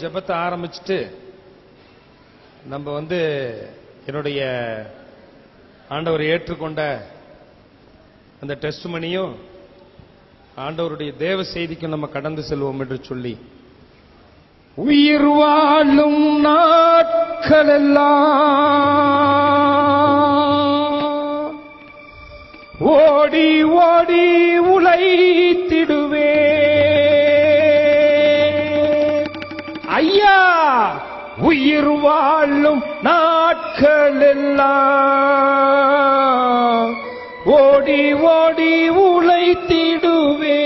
ஜெபத்தை ஆரம்பிச்சுட்டு நம்ம என்னுடைய ஆண்டவர் ஏற்றுக்கொண்ட அந்த டெஸ்ட்மனியும் ஆண்டவருடைய தேவ செய்திக்கும் நம்ம கடந்து செல்வோம் என்று சொல்லி, உயிர் வாழும் நாட்களெல்லாம் ஓடி ஓடி உழைத்திடுவே ஐயா, உயிர் வாழும் நாட்களெல்லாம் ஓடி ஓடி உழைத்திடுவே,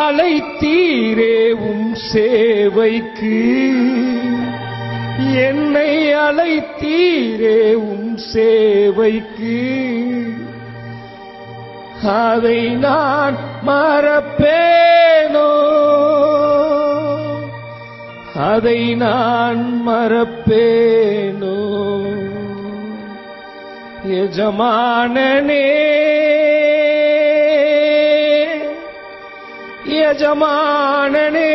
அழைத்தீரே உம் சேவைக்கு, என்னை அழைத்தீரே உம் சேவைக்கு, அதை நான் மறப்பேனோ, அதை நான் மறப்பேனோ. எஜமானனே எஜமானனே,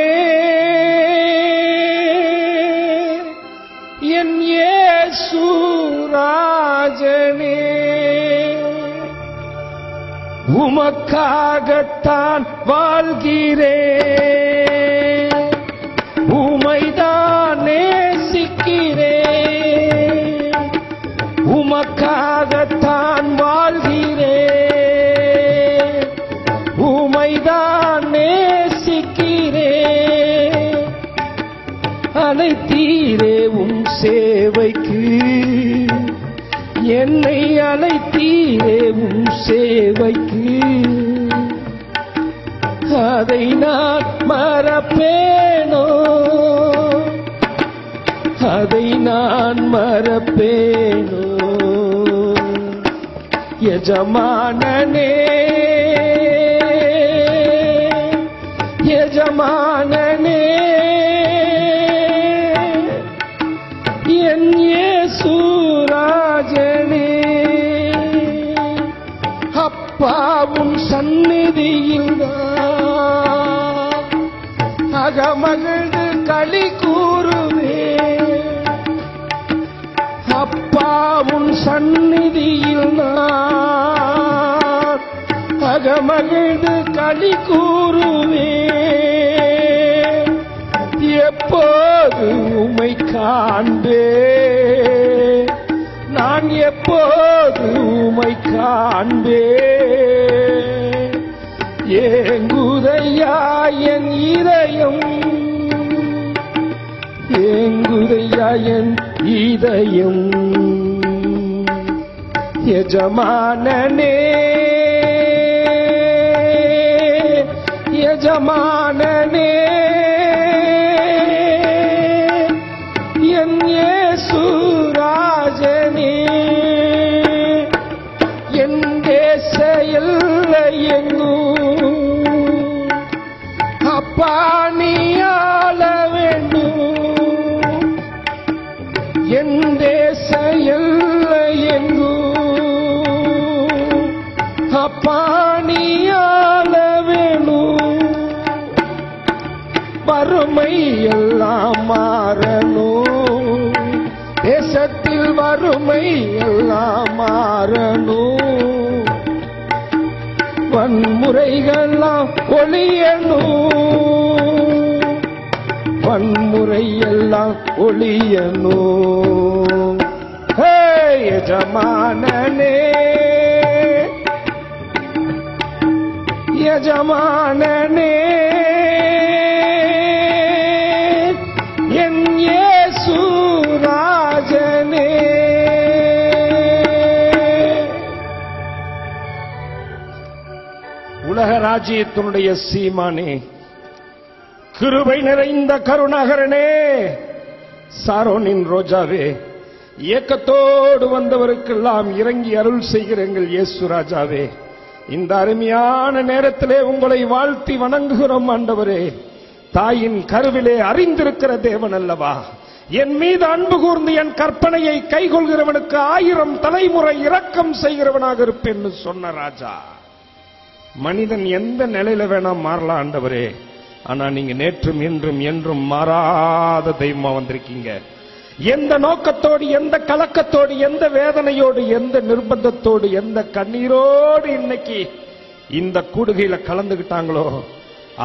என் இயேசு ராஜனே, உமக்காகத்தான் வாழ்கிறேன், உமைதான் நேசிக்கிறேன், உமக்காகத்தான் வாழ்கிறேன், உமைதான் நேசிக்கிறேன், அழைத்தீரே உம் சேவைக்கு, என்னை அழைத்தீரே உம் சேவைக்கு, அதை நான் மறப்பேனோ, அதை நான் மறப்பேனோ. எஜமானனே எஜமானனே, என் இயேசு ராஜனே, அப்பாவும் சந்நிதியில் அகமகிழ்ந்து களி கூறுவே, அப்பாவும் சந்நிதியில் நான் அகமகிழ்ந்து களி கூறுவே, எப்போது உம்மை காண்பே, நான் எப்போது உம்மை காண்பே, ஏங்குதையா என் இதயம், ஏங்குதையா என் இதயம். எஜமானனே எஜமானனே, என் இயேசு ராஜனே, என் தேச எல்லை எங்கும் அப்பா நீ ஆள வேண்டும், என் தேச எல்லை எங்கும் அப்பா நீ ஆள வேணும், வறுமை எல்லாம் மாறணும், தேசத்தில் வறுமை எல்லாம் மாறணும், வன்முறைகள்லாம் ஒழியணும், வன்முறை எல்லாம் ஒழியணும். எஜமானனே எஜமானனே, என் இயேசு ராஜனே. உலக ராஜ்யத்தினுடைய சீமானே, கிருபை நிறைந்த கருணாகரனே, சாரோனின் ரோஜாவே, ஏக்கத்தோடு வந்தவருக்கெல்லாம் இறங்கி அருள் செய்கிற எங்கள் இயேசு ராஜாவே, இந்த அருமையான நேரத்திலே உங்களை வாழ்த்தி வணங்குகிறோம் ஆண்டவரே. தாயின் கருவிலே அறிந்திருக்கிற தேவன் அல்லவா, என் மீது அன்பு கூர்ந்து என் கற்பனையை கைகொள்கிறவனுக்கு 1000 தலைமுறை இரக்கம் செய்கிறவனாக இருப்பேன் சொன்ன ராஜா. மனிதன் எந்த நிலையில வேணா மாறலாம் ஆண்டவரே, ஆனா நீங்க நேற்றும் இன்றும் என்றும் மாறாத தெய்வமா வந்திருக்கீங்க. எந்த நோக்கத்தோடு, எந்த கலக்கத்தோடு, எந்த வேதனையோடு, எந்த நிர்பந்தத்தோடு, எந்த கண்ணீரோடு இன்னைக்கு இந்த கூடுகையில கலந்துகிட்டாங்களோ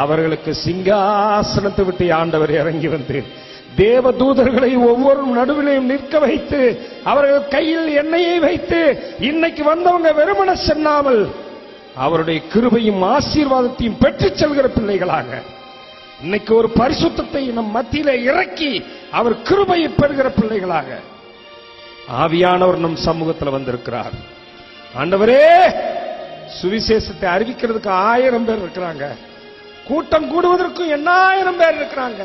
அவர்களுக்கு சிங்காசனத்தை விட்டு ஆண்டவர் இறங்கி வந்து தேவ தூதர்களை ஒவ்வொரு நடுவிலையும் நிற்க வைத்து அவர்கள் கையில் எண்ணெயை வைத்து இன்னைக்கு வந்தவங்க வெறுமன செல்லாமல் அவருடைய கிருபையும் ஆசீர்வாதத்தையும் பெற்றுச் செல்கிற பிள்ளைகளாக இன்னைக்கு ஒரு பரிசுத்தத்தை நம் மத்தியிலே இறக்கி அவர் கிருபையை பெறுகிற பிள்ளைகளாக ஆவியானவர் நம் சமூகத்தில் வந்திருக்கிறார். ஆண்டவரே, சுவிசேஷத்தை அறிவிக்கிறதுக்கு 1000 பேர் இருக்கிறாங்க, கூட்டம் கூடுவதற்கு 8000 பேர் இருக்கிறாங்க.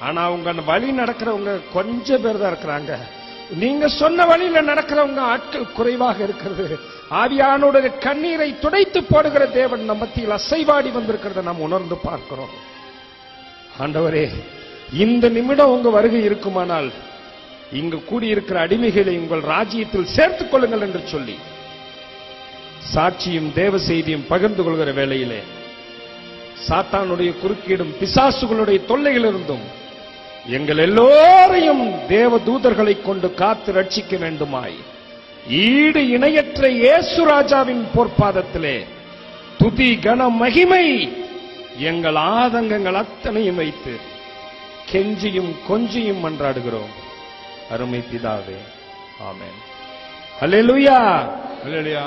ஆனா உங்க வழி நடக்கிறவங்க கொஞ்சம் பேர் தான் இருக்கிறாங்க. நீங்க சொன்ன வழியில நடக்கிறவங்க ஆட்கள் குறைவாக இருக்கிறது. ஆவியானுடைய கண்ணீரை துடைத்து போடுகிற தேவன் நம் மத்தியில் அசைவாடி வந்திருக்கிறத நாம் உணர்ந்து பார்க்கிறோம். ஆண்டவரே, இந்த நிமிடம் உங்க வருகை இருக்குமானால் இங்கு கூடியிருக்கிற அடிமைகளை உங்கள் ராஜ்யத்தில் சேர்த்துக் கொள்ளுங்கள் என்று சொல்லி சாட்சியும் தேவ செய்தியும் பகிர்ந்து கொள்கிற வேளையிலே சாத்தானுடைய குறுக்கீடும் பிசாசுகளுடைய தொல்லையிலிருந்தும் எங்கள் எல்லோரையும் தேவ தூதர்களை கொண்டு காத்து ரட்சிக்க வேண்டுமாய் ஈடு இணையற்ற இயேசு ராஜாவின் பொற்பாதத்திலே துதி கன மகிமை எங்கள் ஆதங்கங்கள் அத்தனையும் வைத்து கெஞ்சியும் கொஞ்சியும் மன்றாடுகிறோம். அருமை பிதாவே, ஆமென். அல்லேலூயா, அல்லேலூயா.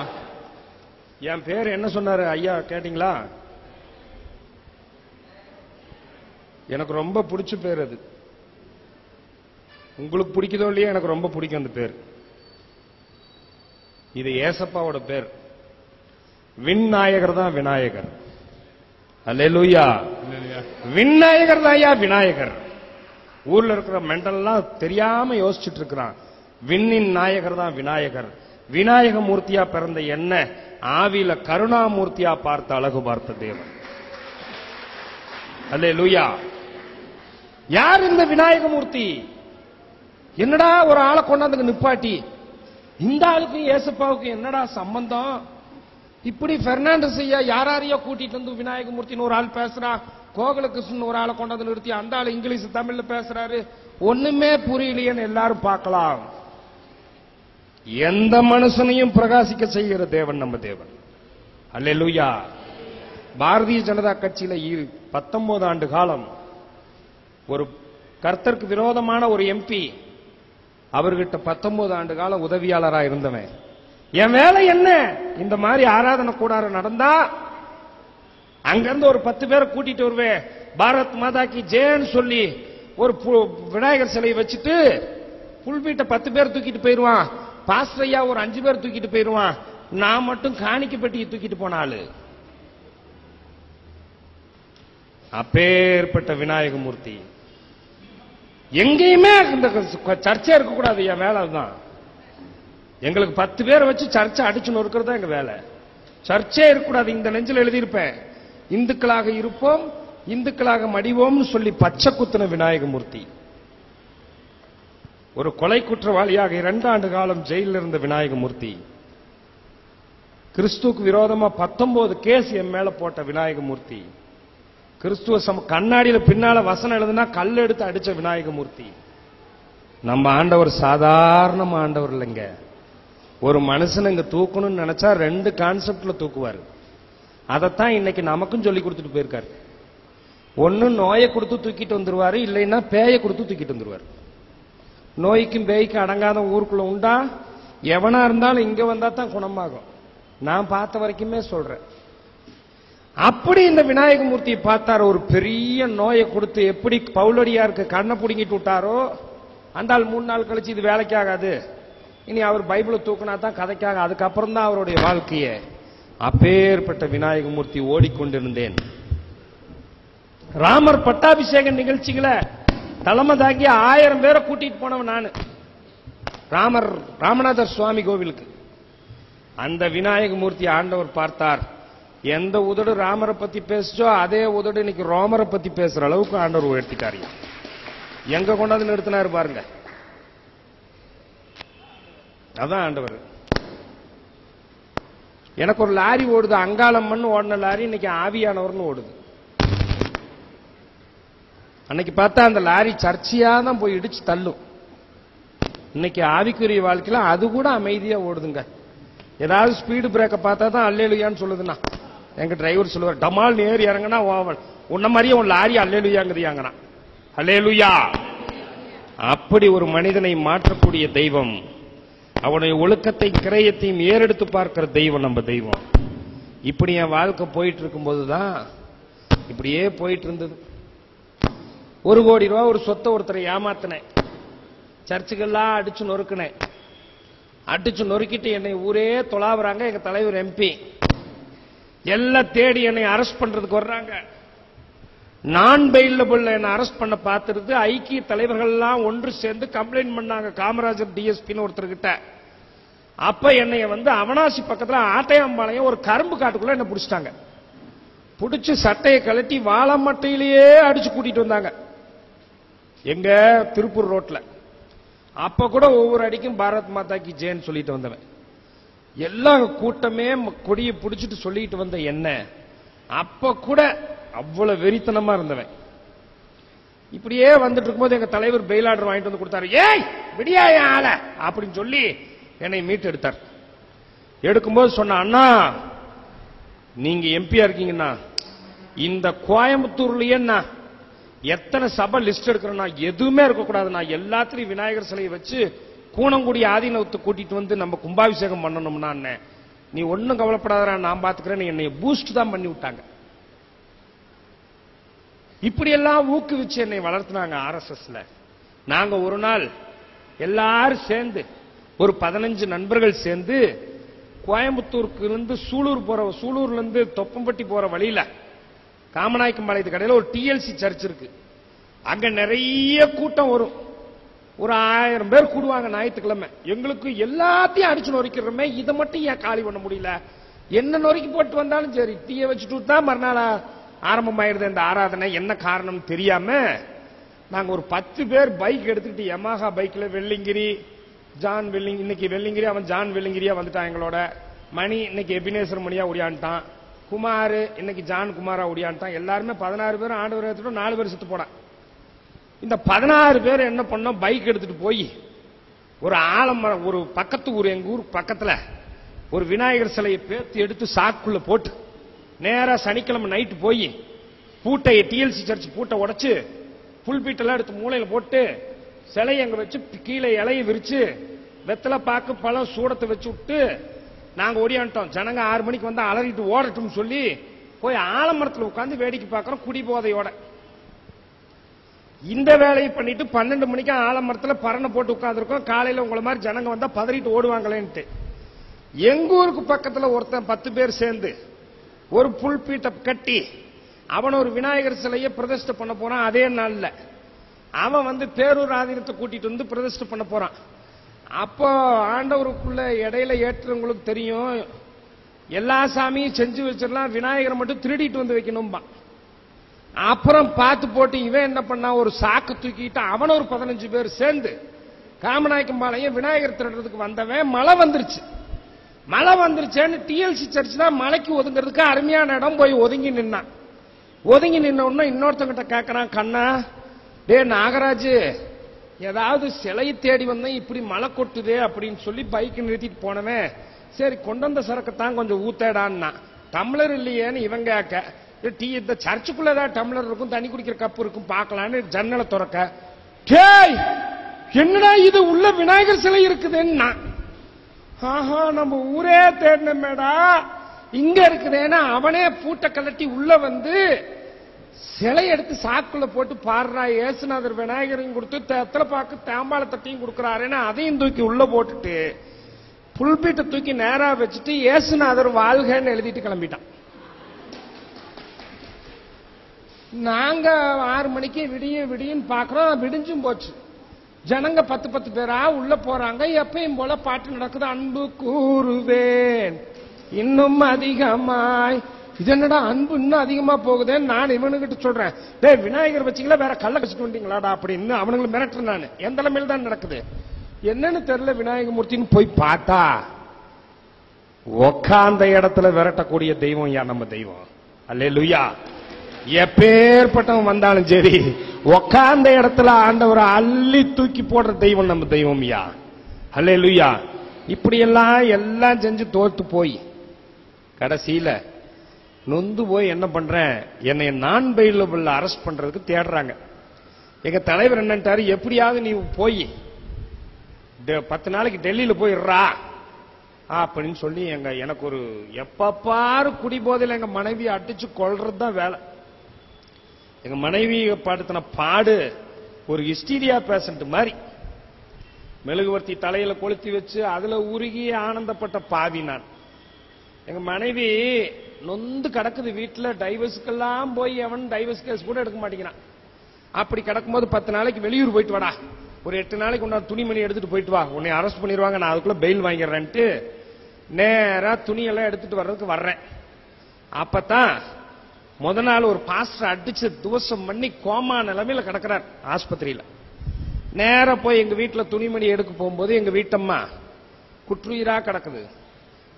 என் பேர் என்ன சொன்னாரு ஐயா கேட்டீங்களா? எனக்கு ரொம்ப பிடிச்ச பேர் அது. உங்களுக்கு பிடிக்குதோ இல்லையா, எனக்கு ரொம்ப பிடிக்கும் அந்த பேர். இது ஏசப்பாவோட பேர். விநாயகர் தான் விநாயகர். அல்லேலூயா. விநாயகர் தான் ஐயா விநாயகர். ஊர்ல இருக்கிற மெண்டல்லாம் தெரியாம யோசிச்சுட்டு இருக்கிறான். விண்ணின் நாயகர் தான் விநாயகர். விநாயக மூர்த்தியா பிறந்த என்ன ஆவியில கருணாமூர்த்தியா பார்த்த அழகு பார்த்த தேவன். அல்லேலூயா. யார் இந்த விநாயகமூர்த்தி? என்னடா ஒரு ஆளை கொண்டாந்து நிப்பாட்டி இந்த ஆளுக்கும் ஏசப்பாவுக்கும் என்னடா சம்பந்தம்? இப்படி பெர்னாண்டஸ் ஐயா யாரையோ கூட்டிட்டு வந்து விநாயகமூர்த்தின்னு ஒரு ஆள் பேசுறான், கோகுலகிருஷ்ணன் ஒரு ஆளை கொண்டாந்து நிறுத்தி அந்த ஆள் இங்கிலீஷ் தமிழ்ல பேசுறாரு, ஒண்ணுமே புரியலையேன்னு எல்லாரும் பார்க்கலாம். எந்த மனுஷனையும் பிரகாசிக்க செய்கிற தேவன் நம்ம தேவன். அல்லேலூயா. பாரதிய ஜனதா கட்சியில 19 ஆண்டு காலம் ஒரு கர்த்தருக்கு விரோதமான ஒரு எம்பி, அவர்கிட்ட 19 ஆண்டு காலம் உதவியாளராக இருந்தவன். என் வேலை என்ன? இந்த மாதிரி ஆராதனை கூடாரம் நடந்தா அங்கிருந்து ஒரு 10 பேரை கூட்டிட்டு வருவேன், பாரத் மாதா கி ஜெயன்னு சொல்லி ஒரு விநாயகர் சிலையை வச்சுட்டு புல்பீட்டை 10 பேர் தூக்கிட்டு போயிருவான், பாஸ்டர் ஐயா ஒரு 5 பேர் தூக்கிட்டு போயிருவான், நான் மட்டும் காணிக்கை பெட்டியை தூக்கிட்டு போனாலு. அப்பேற்பட்ட விநாயகமூர்த்தி. எங்கேயுமே இந்த சர்ச்சை இருக்கக்கூடாது. என் வேலை அதுதான். எங்களுக்கு 10 பேரை வச்சு சர்ச்சை அடிச்சுன்னு இருக்கிறதா எங்க வேலை. சர்ச்சே இருக்கக்கூடாது. இந்த நெஞ்சில் எழுதியிருப்பேன், இந்துக்களாக இருப்போம் இந்துக்களாக மடிவோம்னு சொல்லி பச்சை குத்தின விநாயகமூர்த்தி. ஒரு கொலை குற்றவாளியாக 2 ஆண்டு காலம் ஜெயிலில் இருந்த விநாயகமூர்த்தி. கிறிஸ்துவுக்கு விரோதமா 19 கேஸ் என் மேல போட்ட விநாயகமூர்த்தி. கிறிஸ்துவ கண்ணாடியில பின்னால வசனம் எழுதுனா கல் எடுத்து அடிச்ச விநாயகமூர்த்தி. நம்ம ஆண்டவர் சாதாரண ஆண்டவர் இல்லைங்க. ஒரு மனுஷன் இங்க தூக்கணும்னு நினைச்சா 2 கான்செப்ட்ல தூக்குவாரு. அதைத்தான் இன்னைக்கு நமக்கும் சொல்லி கொடுத்துட்டு போயிருக்காரு. ஒன்னு நோயை கொடுத்து தூக்கிட்டு வந்துருவாரு, இல்லைன்னா பேயை கொடுத்து தூக்கிட்டு வந்துருவாரு. நோய்க்கும் பேய்க்கும் அடங்காத ஊருக்குள்ள உண்டா? எவனா இருந்தாலும் இங்க வந்தா தான் குணமாகும். நான் பார்த்த வரைக்குமே சொல்றேன். அப்படி இந்த விநாயகமூர்த்தியை பார்த்தார். ஒரு பெரிய நோயை கொடுத்து எப்படி பவுலடியாருக்கு கண்ணை பிடுங்கிட்டு விட்டாரோ, அந்த ஆள் 3 நாள் கழிச்சு இது வேலைக்கு ஆகாது, இனி அவர் பைபிளை தூக்கினா தான் கதைக்காக, அதுக்கப்புறம் தான் அவருடைய வாழ்க்கையை. அப்பேற்பட்ட விநாயகமூர்த்தி ஓடிக்கொண்டிருந்தேன். ராமர் பட்டாபிஷேக நிகழ்ச்சிகளை தலைமை தாங்கி 1000 பேரை கூட்டிட்டு போனவன் நான். ராமநாதர் சுவாமி கோவிலுக்கு அந்த விநாயகமூர்த்தி ஆண்டவர் பார்த்தார். எந்த உதடு ராமரை பத்தி பேசுச்சோ அதே உதடு இன்னைக்கு ரோமரை பத்தி பேசுற அளவுக்கு ஆண்டவர் உயர்த்திட்டாரு. எங்க கொண்டாந்து நிறுத்தினாரு பாருங்க. அதான் ஆண்டவர். எனக்கு ஒரு லாரி ஓடுது, அங்காளம்மன் ஓடின லாரி இன்னைக்கு ஆவியானவர்னு ஓடுது. அன்னைக்கு பார்த்தா அந்த லாரி சர்ச்சையா தான் போய் இடிச்சு தள்ளும். இன்னைக்கு ஆவிக்குரிய வாழ்க்கையில அது கூட அமைதியா ஓடுதுங்க. ஏதாவது ஸ்பீடு பிரேக்க பார்த்தா தான் அல்லேலுயான்னு சொல்லுதுண்ணா. எங்க டிரைவர் சொல்லுவார், டமால் நேர் இறங்கினா உன்ன மாதிரியே உன் லாரி அல்லேலுயாங்கிறீங்கன்னா. அல்லேலுயா. அப்படி ஒரு மனிதனை மாற்றக்கூடிய தெய்வம், அவனுடைய ஒழுக்கத்தை கிரயத்தையும் ஏறெடுத்து பார்க்கிற தெய்வம் நம்ம தெய்வம். இப்படி என் வாழ்க்கை போயிட்டு இருக்கும்போதுதான் இப்படியே போயிட்டு இருந்தது. 1 கோடி ரூபாய் ஒரு சொத்தை ஒருத்தரை ஏமாத்தினேன். சர்ச்சுக்கெல்லாம் அடிச்சு நொறுக்கினேன். அடிச்சு நொறுக்கிட்டு என்னை ஊரே தொலாவுறாங்க. எங்க தலைவர் எம்பி எல்லாம் தேடி என்னை அரெஸ்ட் பண்றதுக்கு வர்றாங்க. நான் பெயிலபிள் என்னை அரெஸ்ட் பண்ண பார்த்துட்டு ஐக்கிய தலைவர்கள் எல்லாம் ஒன்று சேர்ந்து கம்ப்ளைண்ட் பண்ணாங்க காமராஜர் டிஎஸ்பின்னு ஒருத்தர்கிட்ட. அப்ப என்னை அவனாசி பக்கத்துல ஆட்டையாம்பாளையம் ஒரு கரும்பு காட்டுக்குள்ள என்ன பிடிச்சிட்டாங்க. பிடிச்சு சட்டையை கழட்டி வாழமட்டையிலேயே அடிச்சு கூட்டிட்டு வந்தாங்க எங்க திருப்பூர் ரோட்ல. அப்ப கூட ஒவ்வொரு அடிக்கும் பாரத் மாதா கி ஜெயன்னு சொல்லிட்டு வந்தவன். எல்லா கூட்டமே கொடியை பிடிச்சிட்டு சொல்லிட்டு வந்த என்ன அப்ப கூட அவ்வளவு வெறித்தனமா இருந்தவன். இப்படியே வந்துட்டு இருக்கும்போது எங்க தலைவர் பெயில் ஆர்டர் வாங்கிட்டு வந்து கொடுத்தாரு. ஏய் விடியா ஆள அப்படின்னு சொல்லி என்னை மீட்டு எடுத்தார். எடுக்கும்போது சொன்ன, அண்ணா நீங்க எம்பியா இருக்கீங்கன்னா இந்த கோயம்புத்தூர்லயே எத்தனை சபை லிஸ்ட் எடுக்கிறேன்னா எதுவுமே இருக்கக்கூடாதுண்ணா. எல்லாத்திலையும் விநாயகர் சிலையை வச்சு கூனங்குடி ஆதீனத்தை கூட்டிட்டு வந்து நம்ம கும்பாபிஷேகம் பண்ணணும்னா நீ ஒன்னும் கவலைப்படாத நான் பாத்துக்கிறேன். என்னை பூஸ்ட் தான் பண்ணி விட்டாங்க. இப்படி எல்லாம் ஊக்குவிச்சு என்னை வளர்த்துனாங்க ஆர்எஸ்எஸ்ல. நாங்க ஒரு நாள் எல்லாரும் சேர்ந்து ஒரு 15 நண்பர்கள் சேர்ந்து கோயம்புத்தூருக்கு இருந்து சூலூர்ல இருந்து தொப்பம்பட்டி போற வழியில காமநாயக்கம்பாளையத்து கடையில் ஒரு டிஎல்சி சர்ச் இருக்கு. அங்க நிறைய கூட்டம் வரும். ஒரு 1000 பேர் கூடுவாங்க ஞாயிற்றுக்கிழமை. எங்களுக்கு எல்லாத்தையும் அடிச்சு நொறுக்கிறோமே, இதை மட்டும் ஏன் காலி பண்ண முடியல? என்ன நொறுக்கி போட்டு வந்தாலும் சரி, தீய வச்சுட்டு தான் மறுநாள் ஆரம்பமாயிருது இந்த ஆராதனை. என்ன காரணம் தெரியாம நாங்க ஒரு 10 பேர் பைக் எடுத்துக்கிட்டு யமாஹா பைக்ல வெள்ளிங்கிரி ஜான் இன்னைக்கு வெள்ளிங்கிரி அவன் ஜான் வெள்ளிங்கிரியா வந்துட்டான் எங்களோட. மணி இன்னைக்கு எபினேசர் மணியா ஓடியான்ட்டான். குமார் இன்னைக்கு ஜான் குமாரா ஓடியான்ட்டான். எல்லாருமே 16 பேர் ஆண்டவர் எடுத்துட்டு 4 பேர் செத்து போனான். இந்த 16 பேர் என்ன பண்ணோம், பைக் எடுத்துட்டு போய் ஒரு ஆலமரம், ஒரு பக்கத்து ஊர், எங்க ஊர் பக்கத்துல ஒரு விநாயகர் சிலையை பேத்து எடுத்து சாக்குள்ள போட்டு நேரா சனிக்கிழமை நைட்டு போய் பூட்டை டிஎல்சி சர்ச் பூட்டை உடைச்சு புல்பீட்டெல்லாம் எடுத்து மூளையில போட்டு சிலையை அங்க வச்சு கீழே இலையை விரிச்சு வெத்தலை பாக்கு பழம் சூடத்தை வச்சு விட்டு நாங்க ஓடியான்ட்டோம். ஜனங்க 6 மணிக்கு வந்து அலறிட்டு ஓடட்டும் சொல்லி போய் ஆலமரத்தில் உட்கார்ந்து வேடிக்கை பார்க்கிறோம் குடி போதையோட. இந்த வேலையை பண்ணிட்டு 12 மணிக்கு ஆலமரத்தில் பரணை போட்டு உட்கார்ந்துருக்கோம். காலையில உங்களை மாதிரி ஜனங்க வந்தா பதறிட்டு ஓடுவாங்களேன்ட்டு. எங்க ஊருக்கு பக்கத்துல ஒருத்தன் 10 பேர் சேர்ந்து ஒரு புல்பீட்டை கட்டி அவன் ஒரு விநாயகர் சிலையை பிரதிஷ்டை பண்ண போறான். அதே நாள்ல அவன் பேரூர் ஆதீனத்தை கூட்டிட்டு வந்து பிரதிஷ்டை பண்ண போறான். அப்போ ஆண்டவருக்குள்ள இடையில ஏற்றவங்களுக்கு தெரியும், எல்லா சாமியும் செஞ்சு வச்சிடலாம், விநாயகரை மட்டும் திருடிட்டு வந்து வைக்கணும்பா. அப்புறம் பார்த்து போட்டு இவன் என்ன பண்ணா, ஒரு சாக்கு தூக்கிட்டு அவன ஒரு 15 பேர் சேர்ந்து காமநாயக்கம்பாளையம் விநாயகர் திருடுறதுக்கு வந்தவன் மழை வந்துருச்சு. மழை வந்துருச்சேன்னு டிஎல்சி சர்ச் தான் மலைக்கு ஒதுங்கிறதுக்கு அருமையான இடம், போய் ஒதுங்கி நின்னான். ஒதுங்கி நின்ன உடனே இன்னொருத்தங்கிட்ட கேட்கறான், கண்ணா டே நாகராஜ் ஏதாவது சிலையை தேடி வந்தேன், இப்படி மழை கொட்டுதே அப்படின்னு சொல்லி பைக் நிறுத்திட்டு போனவன், சரி கொண்டு வந்த சரக்குத்தான் கொஞ்சம் ஊத்தேடான்னா. டம்ளர் இல்லையேன்னு இவன் கேட்க, டீ இந்த சர்ச்சுக்குள்ள ஏதாவது டம்ளர் இருக்கும், தண்ணி குடிக்கிற கப்பு இருக்கும் பார்க்கலான்னு ஜன்னலை திறக்க, டேய் என்னடா இது உள்ள விநாயகர் சிலை இருக்குதுன்னா, ஆஹா நம்ம ஊரே தேடினமேடா இங்க இருக்குதேன்னா அவனே பூட்டை கலட்டி உள்ள வந்து சிலை எடுத்து சாக்குள்ள போட்டு பாடுறா, ஏசுநாதர் விநாயகரையும் கொடுத்து தெத்தலை பாக்கு தாம்பாள தட்டியும் கொடுக்கிறாருன்னு அதையும் தூக்கி உள்ள போட்டுட்டு புல்பீட்டை தூக்கி நேரா வச்சுட்டு ஏசுநாதர் வாழ்கன்னு எழுதிட்டு கிளம்பிட்டான். நாங்க 6 மணிக்கு விடியும் பாக்குறோம், விடிஞ்சும் போச்சு. ஜனங்க 10 பேரா உள்ள போறாங்க. எப்பயும் போல பாட்டு நடக்குது, அன்பு கூறுவேன் இன்னும் அதிகமாய். இது என்னடா அன்பு இன்னும் அதிகமா போகுதுன்னு நான் இவனுகிட்ட சொல்றேன், டேய் விநாயகர் வச்சீங்களா வேற கல்ல கழிச்சுட்டு வந்தீங்களாடா அப்படின்னு அவனுங்களை மிரட்டுறேன். நான் எந்த நிலைமையில தான் நடக்குது என்னன்னு தெரியல. விநாயகர் மூர்த்தின்னு போய் பார்த்தா உக்காந்த இடத்துல விரட்டக்கூடிய தெய்வம் யா நம்ம தெய்வம். அல்லேலூயா. எப்பேற்பட்டவன் வந்தாலும் சரி, உக்காந்த இடத்துல ஆண்டவரை அள்ளி தூக்கி போடுற தெய்வம் நம்ம தெய்வம்யா. அல்லேலூயா. இப்படி எல்லாம் செஞ்சு தோத்து போய் கடைசியில நொந்து போய் என்ன பண்றேன், என்னை நான் பெயிலபிள் அரெஸ்ட் பண்றதுக்கு தேடுறாங்க. எங்க தலைவர் என்னன்ட்டாரு, எப்படியாவது நீ போய் 10 நாளைக்கு டெல்லியில போயிடுறா அப்படின்னு சொல்லி எனக்கு ஒரு எப்ப பாரு குடி போதையில் எங்க மனைவி அடிச்சு கொள்றது தான் வேலை. எங்க மனைவி படுத்தின பாடு ஒரு ஹிஸ்டீரியா பேஷண்ட் மாதிரி. மெழுகுவர்த்தி தலையில கொளுத்தி வச்சு அதுல உருகி ஆனந்தப்பட்ட பாவி நான். எங்க மனைவி நொந்து கிடக்குது வீட்டுல. டைவர்ஸுக்கெல்லாம் போய் எவன் டைவர்ஸ் கேஸ் கூட எடுக்க மாட்டேங்கிறான். அப்படி கிடக்கும்போது 10 நாளைக்கு வெளியூர் போயிட்டு வாடா, ஒரு 8 நாளைக்கு உன்ன துணிமணி எடுத்துட்டு போயிட்டு வா, உன்னை அரெஸ்ட் பண்ணிடுவாங்க, நான் அதுக்குள்ள பெயில் வாங்கிடுறேன்ட்டு நேரா துணியெல்லாம் எடுத்துட்டு வர்றதுக்கு வர்றேன். அப்பதான் முத நாள் ஒரு பாஸ்டர் அடிச்சு துவசம் பண்ணி கோமா நிலைமையில கிடக்கிறார் ஆஸ்பத்திரியில. நேர போய் எங்க வீட்டுல துணிமணி எடுக்க போகும்போது எங்க வீட்டம்மா குற்றுயிரா கிடக்குது.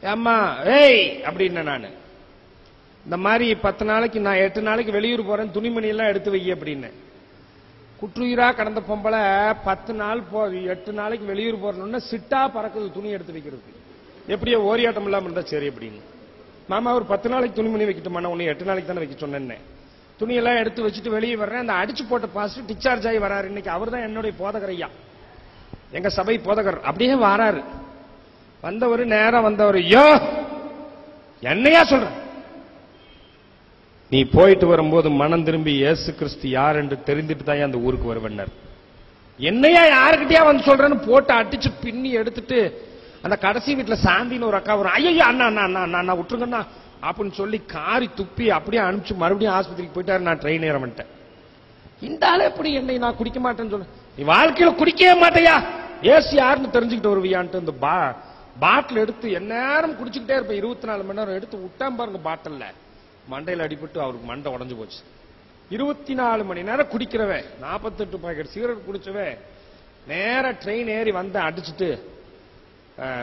ஏம்மா ஏய் அப்படின்னு நான் இந்த மாதிரி 10 நாளைக்கு நான் 8 நாளைக்கு வெளியூர் போறேன், துணிமணி எல்லாம் எடுத்து வை அப்படின்னு. குற்றுயிரா கடந்த பொம்பளை 10 நாள் 8 நாளைக்கு வெளியூர் போறணும்னா சிட்டா பறக்குது துணி எடுத்து வைக்கிறதுக்கு. எப்படியோ ஓரியாட்டம் இல்லாம இருந்தா சரி அப்படின்னு. மாமா ஒரு 10 நாளைக்கு துணிமணி வைக்கட்டுமா, உன்னை 8 நாளைக்கு தானே வைக்க சொன்னேன்னு துணியெல்லாம் எடுத்து வச்சுட்டு வெளியே வர்றேன். அந்த அடிச்சு போட்ட பாஸ்டர் டிஸ்சார்ஜ் ஆகி வராரு. இன்னைக்கு அவர் தான் என்னுடைய போதகர் ஐயா, எங்க சபை போதகர். அப்படியே வராரு. வந்தவர் நேரம் வந்தவர், யோ என்னையா சொல்ற, நீ போயிட்டு வரும்போது மனம் திரும்பி இயேசு கிறிஸ்து யார் என்று தெரிந்துட்டு தான் அந்த ஊருக்கு வருவனர். என்னையா யாருக்கிட்டயா வந்து சொல்றேன்னு போட்டு அடிச்சு பின்னி எடுத்துட்டு அந்த கடைசி வீட்டுல சாந்தின்னு ஒரு அக்கா வரும். ஐயோ அண்ணா அண்ணா அண்ணா விட்டுருங்கண்ணா அப்படின்னு சொல்லி காரி துப்பி அப்படியே அனுப்பிச்சு மறுபடியும் ஆஸ்பத்திரிக்கு போயிட்டாரு. நான் ட்ரெயின் ஏற மாட்டேன். இந்த ஆள் எப்படி என்னை நான் குடிக்க மாட்டேன்னு சொல்ல, நீ வாழ்க்கையில குடிக்கவே மாட்டையா, ஏசு யாருன்னு தெரிஞ்சுக்கிட்டு வருவியான்ட்டு இந்த பாட்டில் எடுத்து எந்நேரம் குடிச்சுக்கிட்டே இருப்பேன். 24 மணி நேரம் எடுத்து விட்டான் பாருங்க பாட்டில்ல. மண்டையில் அடிபட்டு அவருக்கு மண்டை உடஞ்சு போச்சு. 24 மணி நேரம் குடிக்கிறவன், 48 பாக்கெட் சிகரெட் குடிச்சவன் நேர ட்ரெயின் ஏறி வந்த அடிச்சுட்டு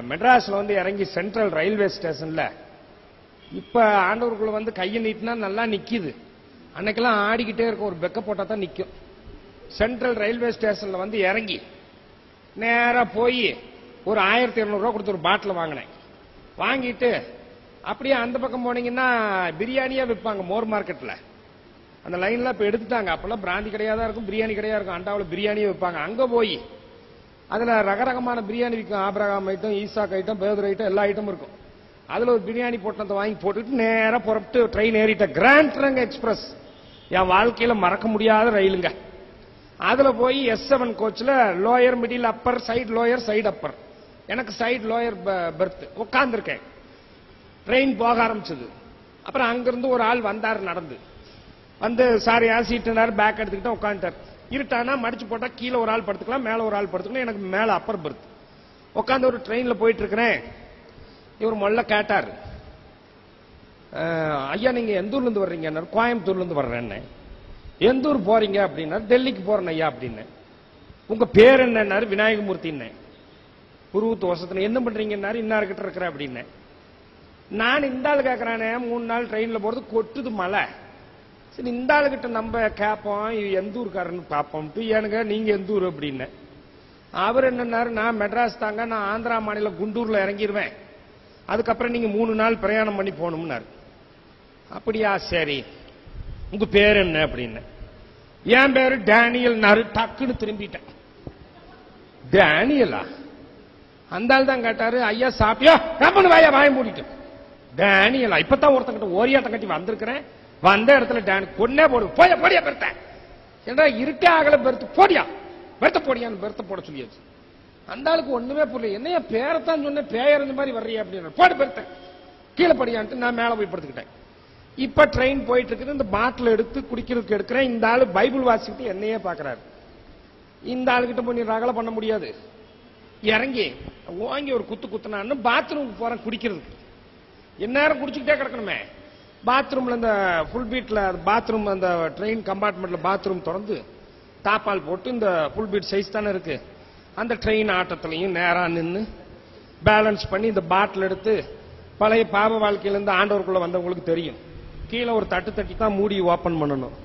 மெட்ராஸ்ல வந்து இறங்கி சென்ட்ரல் ரயில்வே ஸ்டேஷன்ல இப்ப ஆண்டவருக்குள்ள வந்து கையை நீட்டினா நல்லா நிக்குது. அன்னைக்கெல்லாம் ஆடிக்கிட்டே இருக்கும், ஒரு பெக்க போட்டா தான் நிக்கும். சென்ட்ரல் ரயில்வே ஸ்டேஷன்ல வந்து இறங்கி நேரா போய் ஒரு 1200 ரூபாய் கொடுத்து ஒரு பாட்டில் வாங்கினேன். வாங்கிட்டு அப்படியே அந்த பக்கம் போனீங்கன்னா பிரியாணியா விற்பாங்க மோர் மார்க்கெட்ல. அந்த லைன்ல இப்ப எடுத்துட்டாங்க. அப்பெல்லாம் பிராந்தி கடையா தான் இருக்கும், பிரியாணி கடையா இருக்கும். அண்டாவில் பிரியாணியே விற்பாங்க. அங்க போய் அதுல ரகரகமான பிரியாணி விற்கும். Abraham item, Isaac item, Peter item எல்லா ஐட்டமும் இருக்கும். அதுல ஒரு பிரியாணி போட்டதை வாங்கி போட்டுட்டு நேரா புறப்பட்டு ட்ரெயின் ஏறிட்ட. கிராண்ட் ட்ரங்க் எக்ஸ்பிரஸ் என் வாழ்க்கையில மறக்க முடியாத ரயிலுங்க. அதுல போய் S7 கோச்ல lower, middle, upper, side lower, side upper. எனக்கு சைடு லோயர் பெர்த். உட்கார்ந்துருக்கேன். ட்ரெயின் போக ஆரம்பிச்சது. அப்புறம் அங்கிருந்து ஒரு ஆள் வந்தார் நடந்து வந்து, சாரி சீட்டுனாரு, பேக் எடுத்துக்கிட்ட உட்காந்துட்டார். இருட்டானா மடிச்சு போட்டா கீழே ஒரு ஆள் படுத்துக்கலாம், மேல ஒரு ஆள் படுத்துக்கணும். எனக்கு மேல அப்பர் பெர்த். உட்காந்து ஒரு ட்ரெயின்ல போயிட்டு இருக்கிறேன். இவர் மொல்ல கேட்டார், ஐயா நீங்க எந்த ஊர்ல இருந்து வர்றீங்க? கோயம்புத்தூர்ல இருந்து வர்றேன்னு. எந்த ஊர் போறீங்க அப்படின்னா, டெல்லிக்கு போறேன் ஐயா அப்படின்னு. உங்க பேர் என்னன்னாரு, விநாயகமூர்த்தின்னு. உருவத்து வசத்துல என்ன பண்றீங்கன்னாரு, இன்னார்கிட்ட இருக்கிற அப்படின்னு. நான் இந்த ஆள் கேட்கறானே, 3 நாள் ட்ரெயின்ல போறது, கொட்டுது மழை. சரி இந்த ஆளுகிட்ட நம்ம கேட்போம், எந்த ஊருக்காரன்னு பார்ப்போம்ட்டு. ஏனுங்க நீங்க எந்த ஊர் அப்படின்னு. அவர் என்னன்னாரு, நான் மெட்ராஸ் தாங்க, நான் ஆந்திரா மாநிலம் குண்டூர்ல இறங்கிடுவேன், அதுக்கப்புறம் நீங்க 3 நாள் பிரயாணம் பண்ணி போகணும்னாரு. அப்படியா சரி, உங்க பேர் என்ன அப்படின்னு. என் பேரு டேனியல். டக்குன்னு திரும்பிட்டேன். டேனியலா? அந்த ஆள் தான் கேட்டாரு, ஐயா சாப்பிட்டியா? வாயா வாய மூடிட்டு. டேனியலா? இப்பதான் ஒருத்தங்கிட்ட ஓரியாட்டம் கட்டி வந்திருக்கிறேன், வந்த இடத்துல டேனி கொன்னே போடு, போய போடியா பெருத்த. ஏன்னா இருக்கே ஆகல பெருத்து, போடியா பெருத்த போடியான்னு பெருத்த போட சொல்லியாச்சு. அந்த ஆளுக்கு ஒண்ணுமே புரியல. என்னையா பேரத்தான் சொன்ன, பேயறிஞ்ச மாதிரி வர்றியா அப்படின்னு. போடு பெருத்த, கீழே படியான்ட்டு நான் மேல போய் படுத்துக்கிட்டேன். இப்ப ட்ரெயின் போயிட்டு இருக்குது. இந்த பாட்டில் எடுத்து குடிக்கிறதுக்கு எடுக்கிறேன். இந்த ஆளு பைபிள் வாசிக்கிட்டு என்னையே பாக்குறாரு. இந்த ஆளுகிட்ட போய் ரகலை பண்ண முடியாது. இறங்கி வாங்கி ஒரு குத்து குத்துனான்னு பாத்ரூமுக்கு போறேன் குடிக்கிறதுக்கு. எந்நேரம் குடிச்சுக்கிட்டே கிடக்கணுமே. பாத்ரூம்ல இந்த ஃபுல் பீட்ல பாத்ரூம், அந்த ட்ரெயின் கம்பார்ட்மெண்ட்ல பாத்ரூம் திறந்து தாப்பால் போட்டு, இந்த ஃபுல் பீட் சைஸ் தானே இருக்கு, அந்த ட்ரெயின் ஆட்டத்திலையும் நேரா நின்று பேலன்ஸ் பண்ணி இந்த பாட்டில் எடுத்து, பழைய பாவ வாழ்க்கையிலிருந்து ஆண்டவருக்குள்ள வந்தவங்களுக்கு தெரியும், கீழே ஒரு தட்டு தட்டி தான் மூடி ஓபன் பண்ணணும்.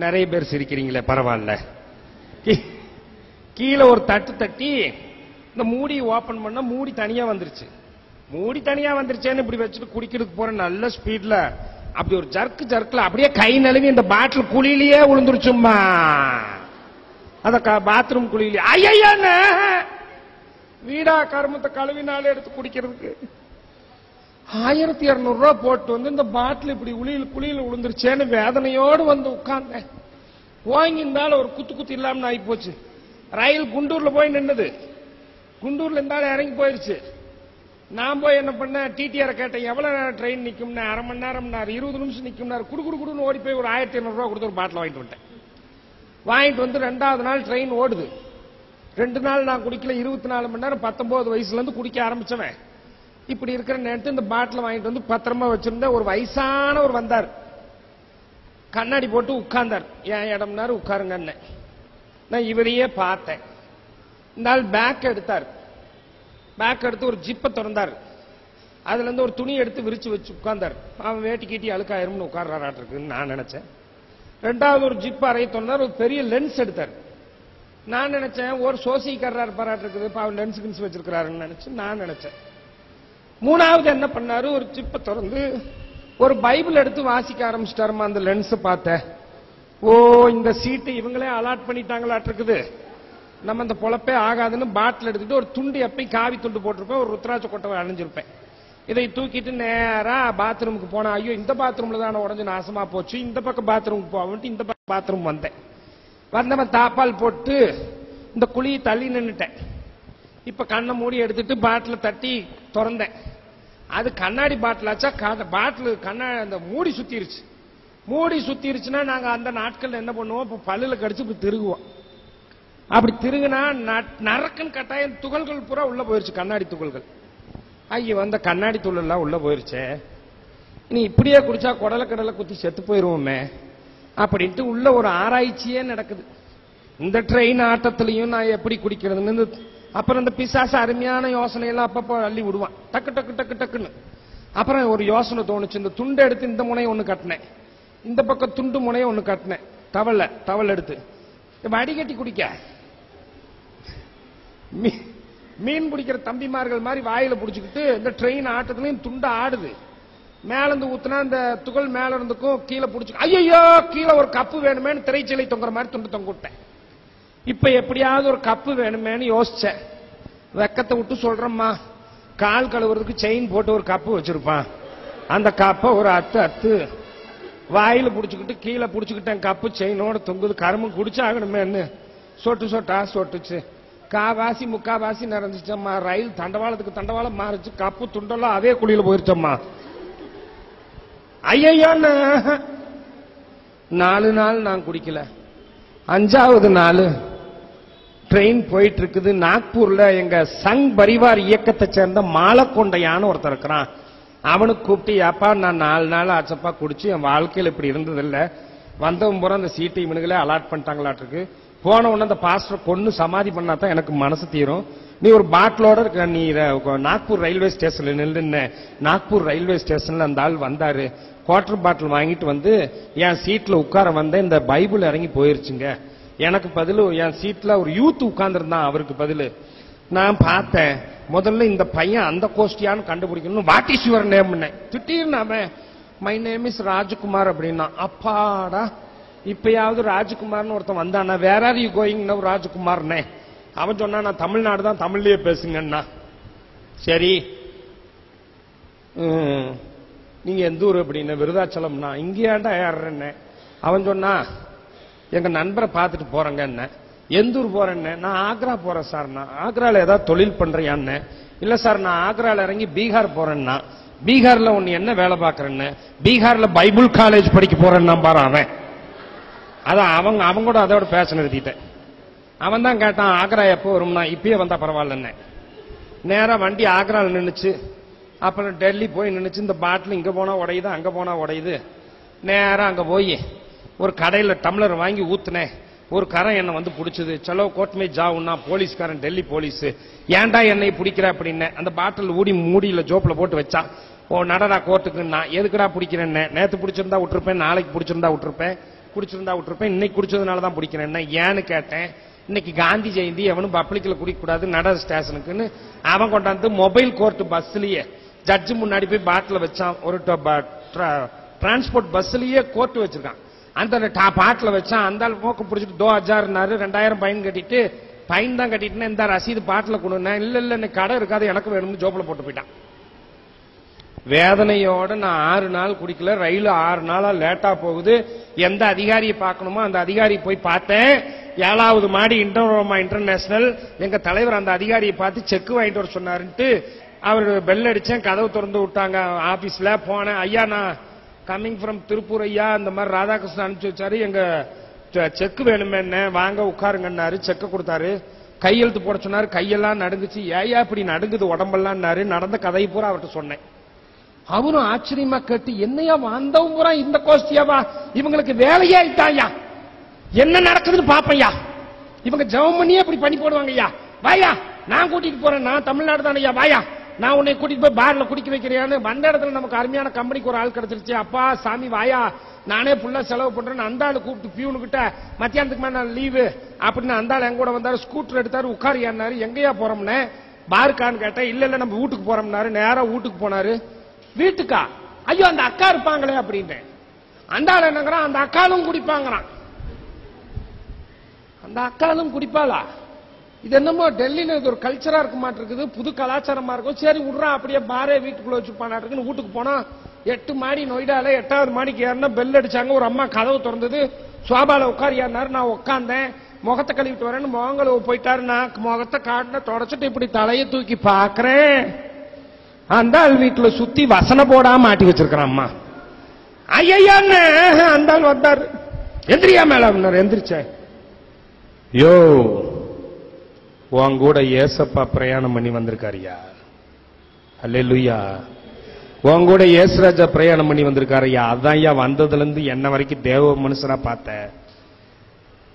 நிறைய பேர் சிரிக்கிறீங்களே, பரவாயில்ல. கீழே ஒரு தட்டு தட்டி இந்த மூடி ஓபன் பண்ண மூடி தனியா வந்துருச்சு. மூடி தனியா வந்துருச்சேன்னு இப்படி வச்சுட்டு குடிக்கிறதுக்கு போற நல்ல ஸ்பீட்ல அப்படி ஒரு ஜர்க்குல அப்படியே கை நழுவி இந்த பாட்டில் குழியிலேயே விழுந்துருச்சும்மா. அத பாத்ரூம் குழியிலே. ஐயா, வீடா கருமத்தை கழுவினாலே எடுத்து குடிக்கிறதுக்கு 1200 ரூபாய் போட்டு வந்து இந்த பாட்டில் இப்படி குழியில விழுந்துருச்சேன்னு வேதனையோடு வந்து உட்கார்ந்தேன். வாங்கியிருந்தாலும் ஒரு குத்து இல்லாம ஆகி போச்சு. ரயில் குண்டூர்ல போய் நின்னுது. குண்டூர்ல இருந்தாலும் இறங்கி போயிருச்சு. நான் போய் என்ன பண்ண, டிடிஆர் கேட்டேன், எவ்வளவு நேரம் ட்ரெயின் நிக்கும்னா, அரை மணி நேரம் 20 நிமிஷம் நிக்கும்னா, குடுன்னு ஓடி போய் ஒரு 1500 ரூபாய் கொடுத்து ஒரு பாட்டில் வாங்கிட்டு வந்துட்டேன். வாங்கிட்டு வந்து 2வது நாள் ட்ரெயின் ஓடுது. 2 நாள் நான் குடிக்கல, 24 மணி நேரம் 19 வயசுல இருந்து குடிக்க ஆரம்பிச்சவன். இப்படி இருக்கிற நேரத்தில் இந்த பாட்டில் வாங்கிட்டு வந்து பத்திரமா வச்சிருந்த ஒரு வயசானவர் வந்தார். கண்ணாடி போட்டு உட்கார்ந்தார். என் இடம்னாரு, உட்காருங்க. நான் இவரையே பார்த்தேன். இந்த ஆள் பேக் எடுத்தார். பேக் எடுத்து ஒரு ஜிப்பை திறந்தார். அதுல இருந்து ஒரு துணி எடுத்து விரிச்சு வச்சு உட்கார்ந்தார். அவன் வேட்டி கீட்டி அழுக்காயிரும்னு உட்கார்றாருக்குன்னு நான் நினைச்சேன். 2வது ஒரு ஜிப் அறையை திறந்தார். ஒரு பெரிய லென்ஸ் எடுத்தார். நான் நினைச்சேன் ஒரு சோசிக்காரர் பாராட்டு அவர் லென்ஸ் கின்ஸ் வச்சிருக்கிறாருன்னு நினைச்சு நான் நினைச்சேன். 3வது என்ன பண்ணாரு, ஒரு ஜிப்பை திறந்து ஒரு பைபிள் எடுத்து வாசிக்க ஆரம்பிச்சிட்டாருமா. அந்த லென்ஸ் பார்த்தேன். ஓ, இந்த சீட்டு இவங்களே அலாட் பண்ணிட்டாங்களாட்டு இருக்குது, நம்ம இந்த பொழப்பே ஆகாதுன்னு பாட்டில் எடுத்துட்டு ஒரு துண்டு எப்பயும் காவி துண்டு போட்டிருப்பேன், ஒரு ருத்ராட்ச கொட்டை அணிஞ்சிருப்பேன். இதை தூக்கிட்டு நேரா பாத்ரூமுக்கு போனா, ஐயோ இந்த பாத்ரூம்ல தான் உடஞ்சு நாசமா போச்சு, இந்த பக்கம் பாத்ரூமுக்கு போவன்ட்டு இந்த பக்கம் பாத்ரூம் வந்தேன். வந்தவன் தாப்பால் போட்டு இந்த குழியை தள்ளி நின்னுட்டேன். இப்ப கண்ணை மூடி எடுத்துட்டு பாட்டில தட்டி திறந்தேன். அது கண்ணாடி பாட்டிலாச்சா, பாட்டில் அந்த மூடி சுத்திருச்சு. மூடி சுத்திருச்சுன்னா நாங்க அந்த நாட்கள் என்ன பண்ணுவோம், இப்ப பல்லுல கடிச்சு இப்படி திருகுவோம். அப்படி திருகுனா நரக்கன் கட்டாயம் துகள்கள் பூரா உள்ள போயிருச்சு, கண்ணாடி துகள்கள். ஐயோ, அந்த கண்ணாடி துகள் எல்லாம் உள்ள போயிருச்சே, நீ இப்படியே குடிச்சா கடலை குத்தி செத்து போயிருவோமே அப்படின்ட்டு உள்ள ஒரு ஆராய்ச்சியே நடக்குது. இந்த ட்ரெயின் ஆட்டத்திலையும் நான் எப்படி குடிக்கிறதுன்னு. அப்புறம் இந்த பிசாசு அருமையான யோசனை எல்லாம் அப்பப்போ அள்ளி விடுவான், டக்கு டக்கு டக்கு டக்குன்னு. அப்புறம் ஒரு யோசனை தோணுச்சு, இந்த துண்டை எடுத்து இந்த முனையை ஒண்ணு கட்டினேன், இந்த பக்கம் துண்டு முனையை ஒண்ணு கட்டினேன், டவல் எடுத்து வடிகட்டி குடிக்க. மீன் பிடிக்கிற தம்பிமார்கள் மாதிரி வாயில புடிச்சுக்கிட்டு இந்த ட்ரெயின் ஆட்டத்திலையும் துண்டை ஆடுது. மேல இருந்து ஊத்துனா இந்த துகள் மேல இருந்துக்கும் கீழே புடிச்சு, ஐயோ கீழே ஒரு கப்பு வேணுமேனு திரைச்சலை தொங்குற மாதிரி துண்டு தொங்க விட்டேன். இப்ப எப்படியாவது ஒரு கப்பு வேணுமேனு யோசிச்சேன். வெக்கத்தை விட்டு சொல்றேம்மா, கால் கழுவுறதுக்கு செயின் போட்டு ஒரு கப்பு வச்சிருப்பான், அந்த கப்பை ஒரு அத்து வாயில புடிச்சுக்கிட்டு கீழே புடிச்சுக்கிட்டேன். கப்பு செயினோட தொங்குது, கரும்பு குடிச்சாகணுமேன்னு சொட்டுச்சு. காவாசி முக்காவாசி நிறைஞ்சிச்சம்மா. ரயில் தண்டவாளத்துக்கு தண்டவாளம் மாறிச்சு, கப்பு துண்டெல்லாம் அதே குழியில போயிருச்சம்மா. ஐயான்னு 4 நாள் நான் குடிக்கல. 5வது நாள் ட்ரெயின் போயிட்டு இருக்குது. நாக்பூர்ல எங்க சங் பரிவார் இயக்கத்தை சேர்ந்த மாலக்கொண்டையான்னு ஒருத்தர் இருக்கிறான். அவனுக்கு கூப்பிட்டு, அப்பா நான் 4 நாள் ஆச்சப்பா குடிச்சு, என் வாழ்க்கையில் இப்படி இருந்ததில்லை, வந்தவன் பூரா அந்த சீட்டை இவனுங்களே அலாட் பண்ணிட்டாங்களாட்டிருக்கு, போன உடனே அந்த பாஸ்டர் கொன்னு சமாதி பண்ணாதான் எனக்கு மனசு தீரும், நீ ஒரு பாட்டிலோட இருக்க, நீ நாக்பூர் ரயில்வே ஸ்டேஷன்ல நின்று. நாக்பூர் ரயில்வே ஸ்டேஷன்ல அந்த ஆள் வந்தாரு, குவார்டர் பாட்டில் வாங்கிட்டு வந்து என் சீட்ல உட்கார வந்த, இந்த பைபிள் இறங்கி போயிருச்சுங்க. எனக்கு பதில் என் சீட்ல ஒரு யூத் உட்கார்ந்து இருந்தான், அவருக்கு பதில். நான் பார்த்தேன், முதல்ல இந்த பையன் அந்த கோஷ்டியான்னு கண்டுபிடிக்கணும். What is your name? திட்டீர்னு மை நேம் இஸ் ராஜ்குமார் அப்படின்னா. அப்பாடா, இப்பயாவது ராஜ்குமார்னு ஒருத்தன் வந்தானா, வேற ஆர் யூ கோயிங் நவ் ராஜ்குமார்னே. அவன் சொன்னா, நான் தமிழ்நாடு தான், தமிழ்லயே பேசுங்கன்னா. சரி, நீங்க எந்த ஊர் அப்படின்னு. விருதாச்சலம்னா. இங்கேயாண்டா யாருன்னு. அவன் சொன்னா, எங்க நண்பரை பார்த்துட்டு போறேங்க. என்ன எந்த ஊர் போறேன்னு. நான் ஆக்ரா போறேன் சார். நான் ஆக்ரால ஏதாவது தொழில் பண்றியான்னு. இல்ல சார், நான் ஆக்ரால இறங்கி பீகார் போறேன்னா. பீகார்ல ஒன்னு என்ன வேலை பாக்குறேன்னு. பீகார்ல பைபிள் காலேஜ் படிக்க போறேன்னா பாரு அவன். அதான் அவங்க கூட அதோட பேச நிறுத்திட்டேன். அவன் தான் கேட்டான், ஆக்ரா எப்போ வரும்னா. இப்பயே வந்தா பரவாயில்லன்னு. நேரா வண்டி ஆக்ரால நின்னுச்சு. அப்புறம் டெல்லி போய் நின்னுச்சு. இந்த பாட்டில் இங்க போனா உடையுது, அங்க போனா உடையுது. நேரா அங்க போய் ஒரு கடையில டம்ளர் வாங்கி ஊத்துனேன். ஒரு கரை என்ன வந்து பிடிச்சது. சலோ கோட்மே ஜாவுன்னா போலீஸ்காரன், டெல்லி போலீஸ். ஏன்டா என்னை பிடிக்கிற அப்படின்னு அந்த பாட்டில் ஊடி மூடியில ஜோப்ல போட்டு வச்சான். ஓ நடடா கோர்ட்டுக்கு, நான் எதுக்குடா பிடிக்கிறேன், நேத்து பிடிச்சிருந்தா விட்டுருப்பேன், நாளைக்கு பிடிச்சிருந்தா விட்டுருப்பேன், இன்னைக்கு குடிச்சதுனாலதான் பிடிக்கிறேன். ஏன்னு கேட்டேன். இன்னைக்கு காந்தி ஜெயந்தி, எவனும் பப்ளிக்ல குடிக்க கூடாது, நட ஸ்டேஷனுக்குன்னு அவன் கொண்டாந்து மொபைல் கோர்ட் பஸ்லயே ஜட்ஜு முன்னாடி போய் பாட்டில் வச்சான். ஒரு டிரான்ஸ்போர்ட் பஸ்லயே கோர்ட் வச்சிருக்கான். அந்த பாட்டில் வச்சான். அந்த மூக்க பிடிச்சிட்டு 2000 2000 பைன் கட்டிட்டு, பைன் தான் கட்டிட்டு இந்த ரசீது பாட்டில் கொடுங்க. இல்ல இன்னைக்கு கடை இருக்காது, எனக்கு வேணும்னு ஜோப்பில் போட்டு போயிட்டான். வேதனையோட நான் 6 நாள் குடிக்கல. ரயில் 6 நாளா லேட்டா போகுது. எந்த அதிகாரியை பார்க்கணுமோ அந்த அதிகாரி போய் பார்த்தேன். 7வது மாடி இன்டர்நேஷனல். எங்க தலைவர் அந்த அதிகாரியை பார்த்து செக் வாங்கிட்டு வர சொன்னாருன்ட்டு அவரு பெல் அடிச்சேன். கதவு திறந்து விட்டாங்க. ஆபீஸ்ல போனேன். ஐயா நான் கம்மிங் ஃப்ரம் திருப்பூர் ஐயா, இந்த மாதிரி ராதாகிருஷ்ணன் அனுப்பிச்சு வச்சாரு, எங்க செக் வேணுமே, என்ன வாங்க உட்காருங்கன்னாரு. செக்க கொடுத்தாரு. கையெழுத்து போட சொன்னாரு. கையெல்லாம் நடுங்குச்சு. ஏயா இப்படி நடுங்குது உடம்பெல்லாம். நடந்த கதையை பூரா அவர்கிட்ட சொன்னேன். அவரும் ஆச்சரியமா கேட்டு, என்னையா வந்தவங்க பூரா இந்த கோஷ்டியாவா, இவங்களுக்கு வேலையே ஆயிட்டாயா, என்ன நடக்குதுன்னு பாப்பையா, இவங்க ஜெபம் பண்ணியே இப்படி பண்ணி போடுவாங்க. ஐயா வாயா, நான் கூட்டிட்டு போறேன், நான் தமிழ்நாடு தானே ஐயா, வாயா நான் உன்னை கூட்டிட்டு போய் பார்ல குடிக்க வைக்கிறேன்னு. வந்த இடத்துல நமக்கு அருமையான கம்பெனிக்கு ஒரு ஆள் கிடைச்சிருச்சு. அப்பா சாமி வாயா, நானே ஃபுல்லா செலவு பண்றேன்னு அந்த ஆளு கூப்பிட்டு பியூனு கிட்ட, மத்தியானத்துக்கு மேல நான் லீவு அப்படின்னு அந்த ஆள் எங்க கூட வந்தாரு. ஸ்கூட்டர் எடுத்தாரு. உட்காரியாரு. எங்கயா போறோம்னு பாருக்கான்னு கேட்டேன். இல்ல நம்ம வீட்டுக்கு போறோம்னாரு. நேரா வீட்டுக்கு போனாரு. வீட்டுக்கா? ஐயோ அந்த அக்கா இருப்பாங்களே அப்படின்னு. அந்த ஆள் என்னங்கிறான், அந்த அக்காலும் குடிப்பாங்கிறான். அந்த அக்காலும் குடிப்பாளா? இது என்னமோ டெல்லியில இது ஒரு கல்ச்சரா இருக்க மாட்டிருக்குது, புது கலாச்சாரமா இருக்கும். சரி விடுறான், அப்படியே பாரே வீட்டுக்குள்ள வச்சுப்பானாட்டுக்குன்னு வீட்டுக்கு போனா 8 மாடி நொய்டால 8வது மாடிக்கு ஏறினா பெல் அடிச்சாங்க. ஒரு அம்மா கதவு திறந்தது. சோபால உட்காரியாரு. நான் உட்காந்தேன். முகத்தை கழுவிட்டு வரேன்னு முகங்களை போயிட்டாரு. நான் முகத்தை காட்டின தொடச்சிட்டு இப்படி தலையை தூக்கி பாக்குறேன். அந்த ஆள் வீட்டுல சுத்தி வசன போடா மாட்டி வச்சிருக்கிறான். அம்மா ஐயான்னு அந்த ஆள் வந்தாரு. எந்திரியா மேல எந்திரிச்ச. யோ உன் கூட ஏசப்பா பிரயாணம் பண்ணி வந்திருக்காரியா? அல்லேலூயா. உன் கூட ஏசுராஜா பிரயாணம் பண்ணி வந்திருக்காருயா. அதான் ஐயா வந்ததுல இருந்து என்ன வரைக்கும் தேவ மனுஷனா பார்த்த.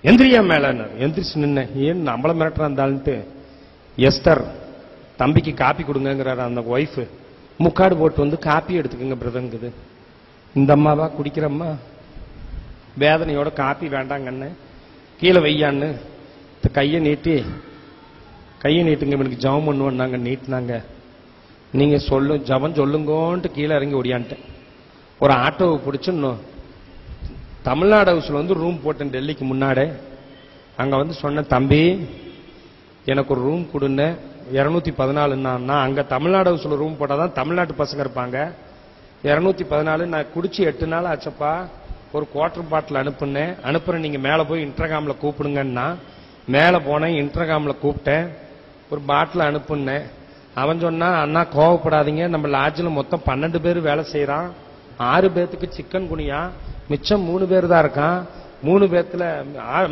எந்திரியா மேல. எந்திரிச்சு நின்ன. ஏன் நம்மள மிரட்டுறான்ட்டு. எஸ்தர் தம்பிக்கு காப்பி கொடுங்கிறாரு அந்த ஒய்ஃப். முக்காடு போட்டு வந்து காப்பி எடுத்துக்கங்க பிரதங்குது. இந்த அம்மாவா குடிக்கிறம்மா? வேதனையோட காப்பி வேண்டாங்கன்னு கீழே வையான்னு கையை நீட்டுங்க, இவனுக்கு ஜபம் பண்ணுவோம் நீட்டினாங்க. நீங்க ஜபம் சொல்லுங்கோன்ட்டு கீழே இறங்கி ஓடியான்ட்டேன். ஒரு ஆட்டோவை பிடிச்சுன்னு தமிழ்நாடு ஹவுஸ்ல வந்து ரூம் போட்டேன் டெல்லிக்கு முன்னாடி. அங்க வந்து சொன்ன, தம்பி எனக்கு ஒரு ரூம் கொடுன்னு. 214. அங்க தமிழ்நாடு ஹவுஸ்ல ரூம் போட்டாதான் தமிழ்நாட்டு பசங்க இருப்பாங்க. 214. நான் குடிச்சு 8 நாள் ஆச்சப்பா. ஒரு குவார்டர் பாட்டில் அனுப்புறேன், நீங்க மேல போய் இன்டர்காம்ல கூப்பிடுங்கன்னா. மேல போனேன், இன்டர்காம்ல கூப்பிட்டேன், ஒரு பாட்டில் அனுப்புனேன். அவன் சொன்னா, அண்ணா கோவப்படாதீங்க, நம்ம லாட்ஜில் மொத்தம் 12 பேர் வேலை செய்யறான். 6 பேத்துக்கு சிக்கன் குனியா, மிச்சம் 3 பேர் தான் இருக்கான். 3 பேத்துல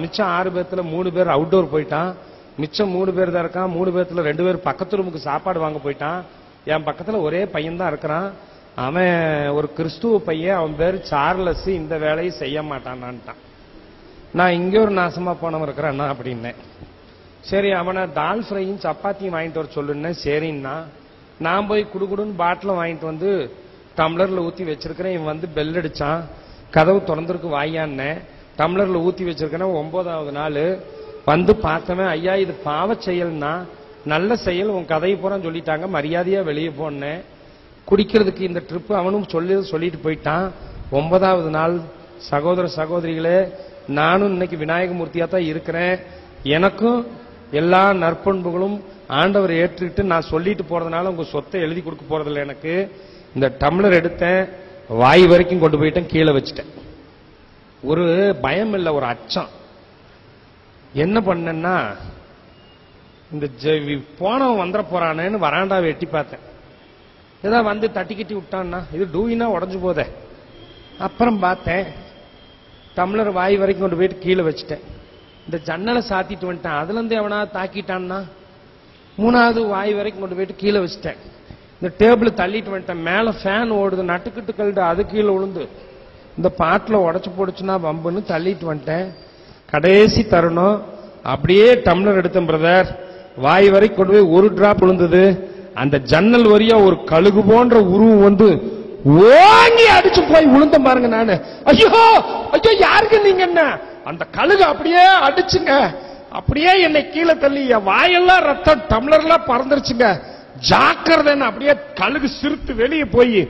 மிச்சம் 6 பேத்துல 3 பேர் அவுட்டோர் போயிட்டான். மிச்சம் 3 பேர் தான் இருக்கான். 3 பேத்துல 2 பேர் பக்கத்து ரூமுக்கு சாப்பாடு வாங்க போயிட்டான். என் பக்கத்துல ஒரே பையன் தான் இருக்கிறான். அவன் ஒரு கிறிஸ்துவ பையன். அவன் பேரு சார்லஸ். இந்த வேலையை செய்ய மாட்டான்ட்டான். நான் இங்க ஒரு நாசமா போனவன் இருக்கிறேன்னா அப்படின்னேன். சரி அவனை தால் ஃப்ரையும் சப்பாத்தியும் வாங்கிட்டு வர சொல்லுன்னு. சரின்னா நான் போய் குடுகுடுன்னு பாட்டில் வாங்கிட்டு வந்து டம்ளர்ல ஊத்தி வச்சிருக்கிறேன். இவன் வந்து பெல் அடிச்சான். கதவு திறந்திருக்கு வாயான்னு. டம்ளர்ல ஊத்தி வச்சிருக்கேன். 9வது நாள் வந்து பார்த்தவன், ஐயா இது பாவ செயல்னா, நல்ல செயல், உன் கதையை பூரா சொல்லிட்டாங்க, மரியாதையா வெளியே போனேன். குடிக்கிறதுக்கு இந்த ட்ரிப் அவனும் சொல்லிட்டு போயிட்டான். 9வது நாள் சகோதர சகோதரிகளே, நானும் இன்னைக்கு விநாயகமூர்த்தியா தான் இருக்கிறேன். எனக்கும் எல்லா நற்பண்புகளும் ஆண்டவர் ஏற்றுக்கிட்டு நான் சொல்லிட்டு போறதுனால உங்க சொத்தை எழுதி கொடுக்க போறதில்லை. எனக்கு இந்த டம்ளர் எடுத்தேன், வாய் வரைக்கும் கொண்டு போயிட்டேன், கீழே வச்சுட்டேன். ஒரு பயம் இல்லை, ஒரு அச்சம். என்ன பண்ணேன்னா, இந்த போனவன் வந்துட போறானேன்னு வராண்டாவை எட்டி பார்த்தேன். ஏதாவது வந்து தட்டி கிட்டி விட்டான்னா, இது டூயினா உடஞ்சு போதே. அப்புறம் பார்த்தேன், டம்ளர் வாய் வரைக்கும் கொண்டு போயிட்டு கீழே வச்சுட்டேன். இந்த ஜன்னலை சாத்திட்டு வந்துட்டேன், அதுல இருந்து எவனா தாக்கிட்டான்னா 3வது வாய் வரைக்கும் கொண்டு போயிட்டு கீழே வச்சுட்டேன். இந்த டேபிள் தள்ளிட்டு வந்துட்டேன். மேல ஃபேன் ஓடுது, நட்டுக்கிட்டு கல்டு, அது கீழே விழுந்து இந்த பாட்டில் உடச்சு போடுச்சுன்னா வம்புன்னு தள்ளிட்டு வந்துட்டேன். கடைசி தருணம் அப்படியே டம்ளர் எடுத்தேன் பிரதர். வாய் வரைக்கும் கொண்டு போய் ஒரு டிராப் விழுந்தது. அந்த ஜன்னல் வழியா ஒரு கழுகு போன்ற உருவம் வந்து ஓங்கி அடிச்சு போய் விழுந்த பாருங்க. நானு ஐயோ ஐயோ யாருக்கு நீங்க என்ன, அந்த கழுகு அப்படியே அடிச்சுங்க, அப்படியே என்னை கீழே தள்ளி வாயெல்லாம் ரத்தம் டம்ளர்லாம் பறந்துருச்சுங்க. ஜாக்கிரதைன்னு அப்படியே கழுகு சிரித்து வெளியே போய்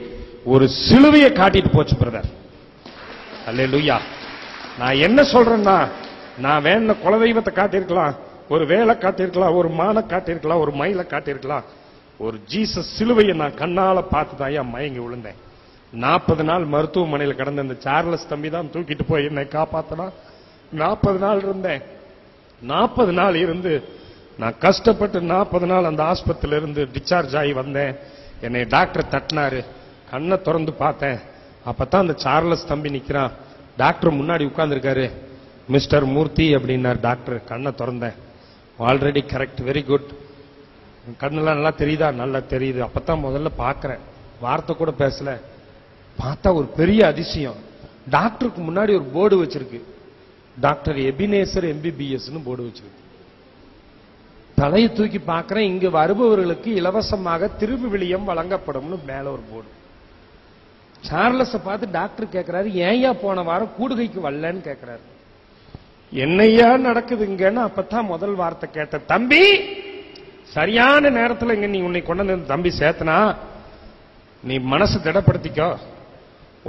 ஒரு சிலுவையை காட்டிட்டு போச்சு பிரதர். அல்லேலூயா. நான் என்ன சொல்றேன்னா, நான் வேண குலதெய்வத்தை காட்டியிருக்கலாம், ஒரு வேலை காட்டியிருக்கலாம், ஒரு மானை காட்டியிருக்கலாம், ஒரு மயிலை காட்டியிருக்கலாம். ஒரு ஜீசஸ் சிலுவையை நான் கண்ணால பார்த்துதான் மயங்கி விழுந்தேன். 40 நாள் மருத்துவமனையில் கடந்த இந்த சார்லஸ் தம்பி தான் தூக்கிட்டு போய் என்னை காப்பாத்தினா. 40 நாள் இருந்தேன். 40 நாள் இருந்து நான் கஷ்டப்பட்டு 40 நாள் அந்த ஆஸ்பத்திரியில இருந்து டிஸ்சார்ஜ் ஆகி வந்தேன். என்னை டாக்டர் தட்டினாரு. கண்ணை திறந்து பார்த்தேன். அப்பதான் அந்த சார்லஸ் தம்பி நிக்கிறான். டாக்டர் முன்னாடி உட்கார்ந்து இருக்காரு. மிஸ்டர் மூர்த்தி அப்படின்னாரு டாக்டர். கண்ணை திறந்தேன். Already correct, very good. கண்ணெல்லாம் நல்லா தெரியுதா? நல்லா தெரியுது. அப்பதான் முதல்ல பாக்குறேன், வார்த்தை கூட பேசல. பார்த்தா ஒரு பெரிய அதிசயம், டாக்டருக்கு முன்னாடி ஒரு போர்டு வச்சிருக்கு. டாக்டர் எபினேசர் MBBS போர்டு வச்சிருக்கு. தலையை தூக்கி பார்க்கிறேன், இங்கு வருபவர்களுக்கு இலவசமாக திருவிவிலியம் வழங்கப்படும் மேல ஒரு போர்டு. சார்லஸ பார்த்து டாக்டர் கேட்கிறாரு, ஏன்யா போன வாரம் கூடுகைக்கு வரலன்னு கேட்கிறாரு. என்னையா நடக்குதுங்கன்னு அப்பதான் முதல் வார்த்தை கேட்ட, தம்பி சரியான நேரத்தில் இங்க நீ உன்னை கொண்டு வந்து தம்பி சேர்த்தனா, நீ மனசு திடப்படுத்திக்கோ.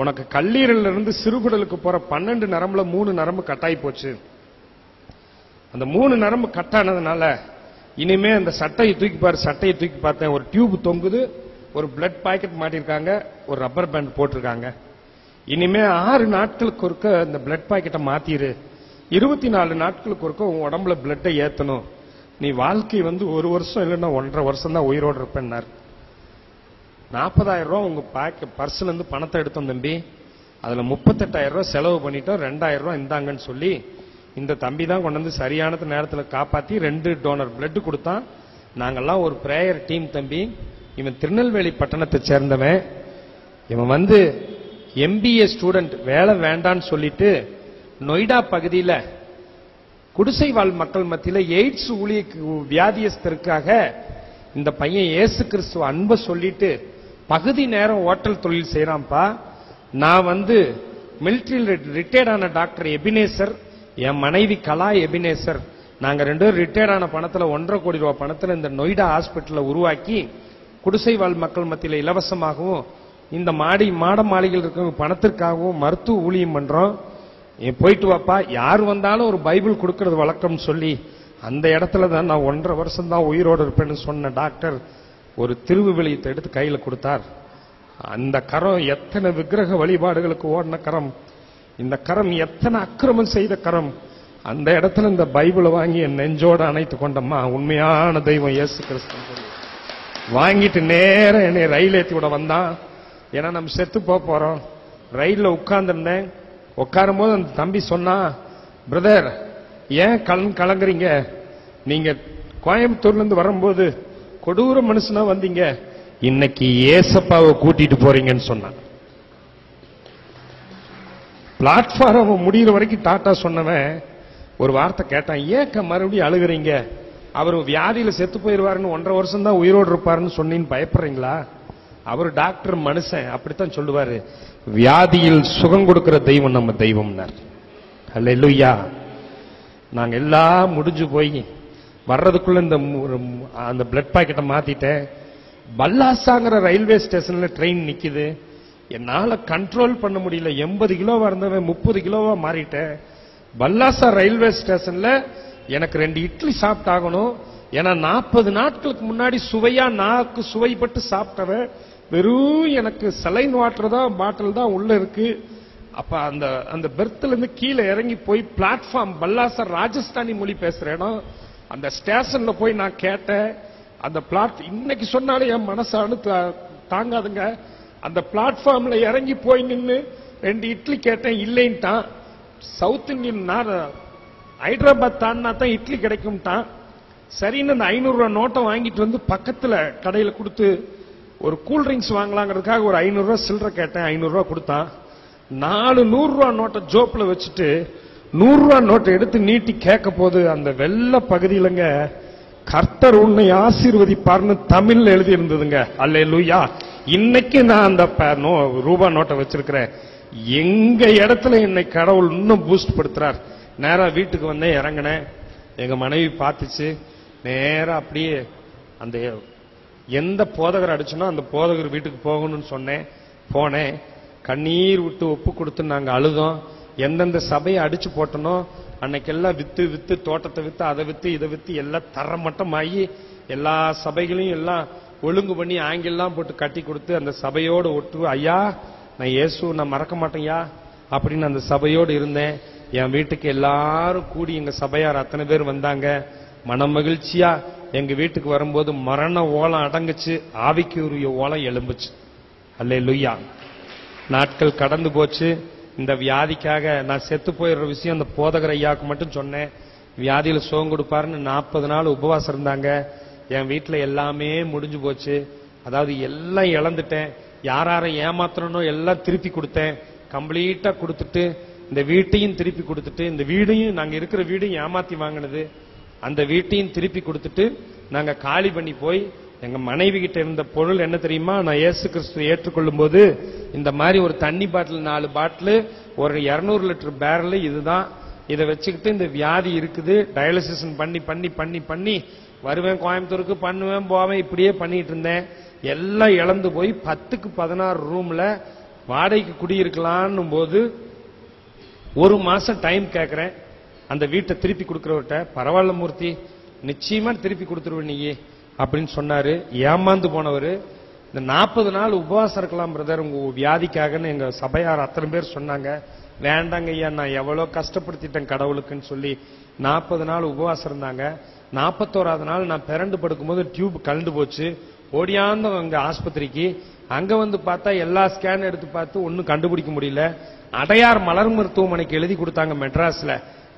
உனக்கு கல்லீரல் இருந்து சிறுகுடலுக்கு போற 12 நரம்புல 3 நரம்பு கட்டாயி போச்சு. அந்த 3 நரம்பு கட்டானதுனால இனிமே அந்த சட்டையை தூக்கி பாரு. சட்டையை தூக்கி பார்த்தேன், ஒரு டியூப் தொங்குது, ஒரு பிளட் பாக்கெட் மாட்டிருக்காங்க, ஒரு ரப்பர் பேண்ட் போட்டிருக்காங்க. இனிமே 6 நாட்களுக்கு ஒருக்க இந்த பிளட் பாக்கெட்டை மாத்திரு, 24 நாட்களுக்கு ஒருக்க உன் உடம்புல பிளட்டை ஏத்தணும். நீ வாழ்க்கை 1 வருஷம் இல்லைன்னா 1.5 வருஷம் தான் உயிரோடு இருப்பேன்னாரு. 40,000 ரூபாய் உங்க பர்ஸ்ல இருந்து பணத்தை எடுத்தோம் தம்பி, அதுல 38,000 ரூபாய் செலவு பண்ணிட்டோம், 2,000 ரூபாய் இந்தாங்கன்னு சொல்லி இந்த தம்பி தான் கொண்டு வந்து சரியான நேரத்தில் காப்பாத்தி 2 டோனர் பிளட் கொடுத்தான். நாங்கெல்லாம் ஒரு பிரேயர் டீம் தம்பி. இவன் திருநெல்வேலி பட்டணத்தை சேர்ந்தவன். இவன் MBA ஸ்டூடெண்ட், வேலை வேண்டான்னு சொல்லிட்டு நொய்டா பகுதியில் குடிசை வாழ் மக்கள் மத்தியில் எய்ட்ஸ் வியாதியஸ்தருக்காக இந்த பையன் இயேசு கிறிஸ்துவ அன்பை சொல்லிட்டு பகுதி நேரம் ஹோட்டல் தொழில் செய்யறான்ப்பா. நான் மிலிட்டரியில் ரிட்டையர்ட் ஆன டாக்டர் எபினேசர், என் மனைவி கலா எபினேசர், நாங்க 2 பேரும் ரிட்டையர்ட் ஆன பணத்துல 1.5 கோடி ரூபாய் பணத்துல இந்த நொய்டா ஹாஸ்பிட்டலை உருவாக்கி குடிசை வாழ் மக்கள் மத்தியில் இலவசமாகவும் இந்த மாட மாளிகையில் இருக்கிற பணத்திற்காகவும் மருத்துவ ஊழியம் பண்றோம். போயிட்டு வாப்பா, யார் வந்தாலும் ஒரு பைபிள் கொடுக்கறது வழக்கம் சொல்லி அந்த இடத்துல தான் நான் 1.5 வருஷம் தான் உயிரோடு இருப்பேன்னு சொன்ன டாக்டர் ஒரு திருவிவிலியத்தை எடுத்து கையில கொடுத்தார். அந்த கரம் எத்தனை விக்கிரக வழிபாடுகளுக்கு ஓடின கரம், இந்த கரம் எத்தனை அக்கிரமம் செய்த கரம். அந்த இடத்துல இந்த பைபிளை வாங்கி என் நெஞ்சோடு அணைத்து கொண்டம்மா, உண்மையான தெய்வம் இயேசு கிறிஸ்து வாங்கிட்டு நேரம் என்னை ரயில் ஏற்றி விட வந்தான். ஏன்னா நம்ம செத்து போறோம். ரயில்ல உட்கார்ந்துருந்தேன். உட்காரும் போது அந்த தம்பி சொன்னா, பிரதர் ஏன் கலங்குறீங்க, நீங்க கோயம்புத்தூர்ல இருந்து வரும்போது கொடூர மனுஷனா வந்தீங்க, இன்னைக்கு ஏசப்பாவை கூட்டிட்டு போறீங்கன்னு சொன்னான். பிளாட்ஃபார்ம் முடிகிற வரைக்கும் டாட்டா சொன்னவன் ஒரு வார்த்தை கேட்டான், ஏன் மறுபடியும் அழுகுறீங்க, அவர் வியாதியில செத்து போயிருவாருன்னு 1.5 வருஷம் தான் உயிரோடு இருப்பாருன்னு சொன்னீன்னு பயப்படுறீங்களா? அவர் டாக்டர் மனுஷன், அப்படித்தான் சொல்லுவாரு. வியாதியில் சுகம் கொடுக்கிற தெய்வம் நம்ம தெய்வம்னார். அல்லேலூயா. நாங்க எல்லாம் முடிஞ்சு போய் வர்றதுக்குள்ள அந்த பிளட் பாக்கெட்டை மாத்திட்டேன். பல்லாசாங்கிற ரயில்வே ஸ்டேஷன்ல ட்ரெயின் நிக்குது. என்னால கண்ட்ரோல் பண்ண முடியல. 80 கிலோவா இருந்தவன் 30 கிலோவா மாறிட்டேன். பல்லாசா ரயில்வே ஸ்டேஷன்ல எனக்கு 2 இட்லி சாப்பிட்டாகணும். ஏன்னா 40 நாட்களுக்கு முன்னாடி சுவையா நாக்கு சுவைப்பட்டு சாப்பிட்டவன், வெறும் எனக்கு சலைன் வாட்டர் தான் பாட்டில் தான் உள்ள இருக்கு. அப்ப அந்த பெர்த்ல இருந்து கீழே இறங்கி போய் பிளாட்ஃபார்ம், பல்லாசா ராஜஸ்தானி மொழி பேசுற இடம், அந்த ஸ்டேஷன்ல போய் நான் கேட்டேன். அந்த இன்னைக்கு சொன்னாலும் என் மனசானு தாங்காதுங்க. அந்த பிளாட்ஃபார்ம்ல இறங்கி போய் நின்று 2 இட்லி கேட்டேன், இல்லைன்ட்டான். சவுத் இந்தியன் ஹைதராபாத் தான்னா தான் இட்லி கிடைக்கும்ட்டான். சரின்னு அந்த 500 ரூபாய் நோட்டை வாங்கிட்டு வந்து பக்கத்துல கடையில கொடுத்து ஒரு கூல் ட்ரிங்க்ஸ் வாங்கலாங்கிறதுக்காக ஒரு 500 ரூபாய் சில்லற கேட்டேன். 500 ரூபாய் கொடுத்தான். 4 100 ரூபாய் நோட்டை ஜோப்ல வச்சுட்டு 100 ரூபாய் நோட்டை எடுத்து நீட்டி கேட்க போது அந்த வெள்ள பகுதியிலங்க கர்த்தர் உன்னை ஆசீர்வதிப்பார்னு தமிழ்ல எழுதி இருந்ததுங்க. அல்லேலூயா. இன்னைக்கு நான் அந்த ரூபா நோட்டை வச்சிருக்கிறேன். எங்க இடத்துல என்னை கடவுள் இன்னும் பூஸ்ட் படுத்துறார். நேரா வீட்டுக்கு வந்தேன், இறங்கினேன். எங்க மனைவி பார்த்துச்சு. நேரா அப்படியே அந்த எந்த போதகர் அடிச்சனோ அந்த போதகர் வீட்டுக்கு போகணும்னு சொன்னேன். போனேன். கண்ணீர் விட்டு ஒப்பு கொடுத்து நாங்க அழுதோம். எந்தெந்த சபையை அடிச்சு போட்டனோ அன்னைக்கெல்லாம் வித்து வித்து, தோட்டத்தை வித்து, அதை வித்து, இதை வித்து, எல்லாம் தரமட்டமாகி எல்லா சபைகளையும் எல்லாம் ஒழுங்கு பண்ணி ஆங்கிலாம் போட்டு கட்டி கொடுத்து அந்த சபையோடு ஒட்டு, ஐயா நான் இயேசு நான் மறக்க மாட்டேன்யா அப்படின்னு அந்த சபையோடு இருந்தேன். என் வீட்டுக்கு எல்லாரும் கூடி எங்க சபையார் அத்தனை பேர் வந்தாங்க. மன மகிழ்ச்சியா எங்க வீட்டுக்கு வரும்போது மரண ஓலம் அடங்குச்சு, ஆவிக்குரிய ஓலம் எழும்புச்சு. அல்லேலூயா. நாட்கள் கடந்து போச்சு. இந்த வியாதிக்காக நான் செத்து போயிடுற விஷயம் அந்த போதகர் ஐயாவுக்கு மட்டும் சொன்னேன். வியாதியில சுகம் கொடுப்பாருன்னு 40 நாள் உபவாசம் இருந்தாங்க. என் வீட்டுல எல்லாமே முடிஞ்சு போச்சு. அதாவது எல்லாம் இழந்துட்டேன். யாரை ஏமாத்தனோ எல்லாம் திருப்பி கொடுத்தேன். கம்ப்ளீட்டா கொடுத்துட்டு இந்த வீட்டையும் திருப்பி கொடுத்துட்டு, இந்த வீடையும் நாங்க இருக்கிற வீடையும் ஏமாத்தி வாங்கினது, அந்த வீட்டையும் திருப்பி கொடுத்துட்டு நாங்க காலி பண்ணி போய் எங்க மனைவி கிட்ட இருந்த பொருள் என்ன தெரியுமா? நான் இயேசு கிறிஸ்துவை ஏற்றுக்கொள்ளும் போது இந்த மாதிரி ஒரு தண்ணி பாட்டில் 4 பாட்டில் ஒரு 200 லிட்டர் பேரல் இதுதான். இதை வச்சுக்கிட்டு இந்த வியாதி இருக்குது, டயாலிசிஸ் பண்ணி பண்ணி பண்ணி பண்ணி வருவேன், கோயம்புத்தூருக்கு பண்ணுவேன் போவேன், இப்படியே பண்ணிட்டு இருந்தேன். எல்லாம் இழந்து போய் 10க்கு 16 ரூம்ல வாடகைக்கு குடியிருக்கலான்னு போது 1 மாசம் டைம் கேட்கிறேன். அந்த வீட்டை திருப்பி கொடுக்கிறவர்கிட்ட, பரவாயில்ல மூர்த்தி நிச்சயமா திருப்பி கொடுத்துருவேன் நீ அப்படின்னு சொன்னாரு. ஏமாந்து போனவர். இந்த 40 நாள் உபவாசம் இருக்கலாம் பிரதர் உங்க வியாதிக்காகன்னு எங்க சபையார் அத்தனை பேர் சொன்னாங்க. வேண்டாங்க ஐயா நான் எவ்வளவு கஷ்டப்படுத்திட்டேன் கடவுளுக்குன்னு சொல்லி 40 நாள் உபவாசம் இருந்தாங்க. 41வது நாள் நான் பிறண்டு படுக்கும்போது டியூப் கலந்து போச்சு. ஓடியாந்தோம் அங்க ஆஸ்பத்திரிக்கு. அங்க வந்து பார்த்தா எல்லா ஸ்கேன் எடுத்து பார்த்து ஒன்னும் கண்டுபிடிக்க முடியல. அடையார் மலர் மருத்துவமனைக்கு எழுதி கொடுத்தாங்க மெட்ராஸ்ல.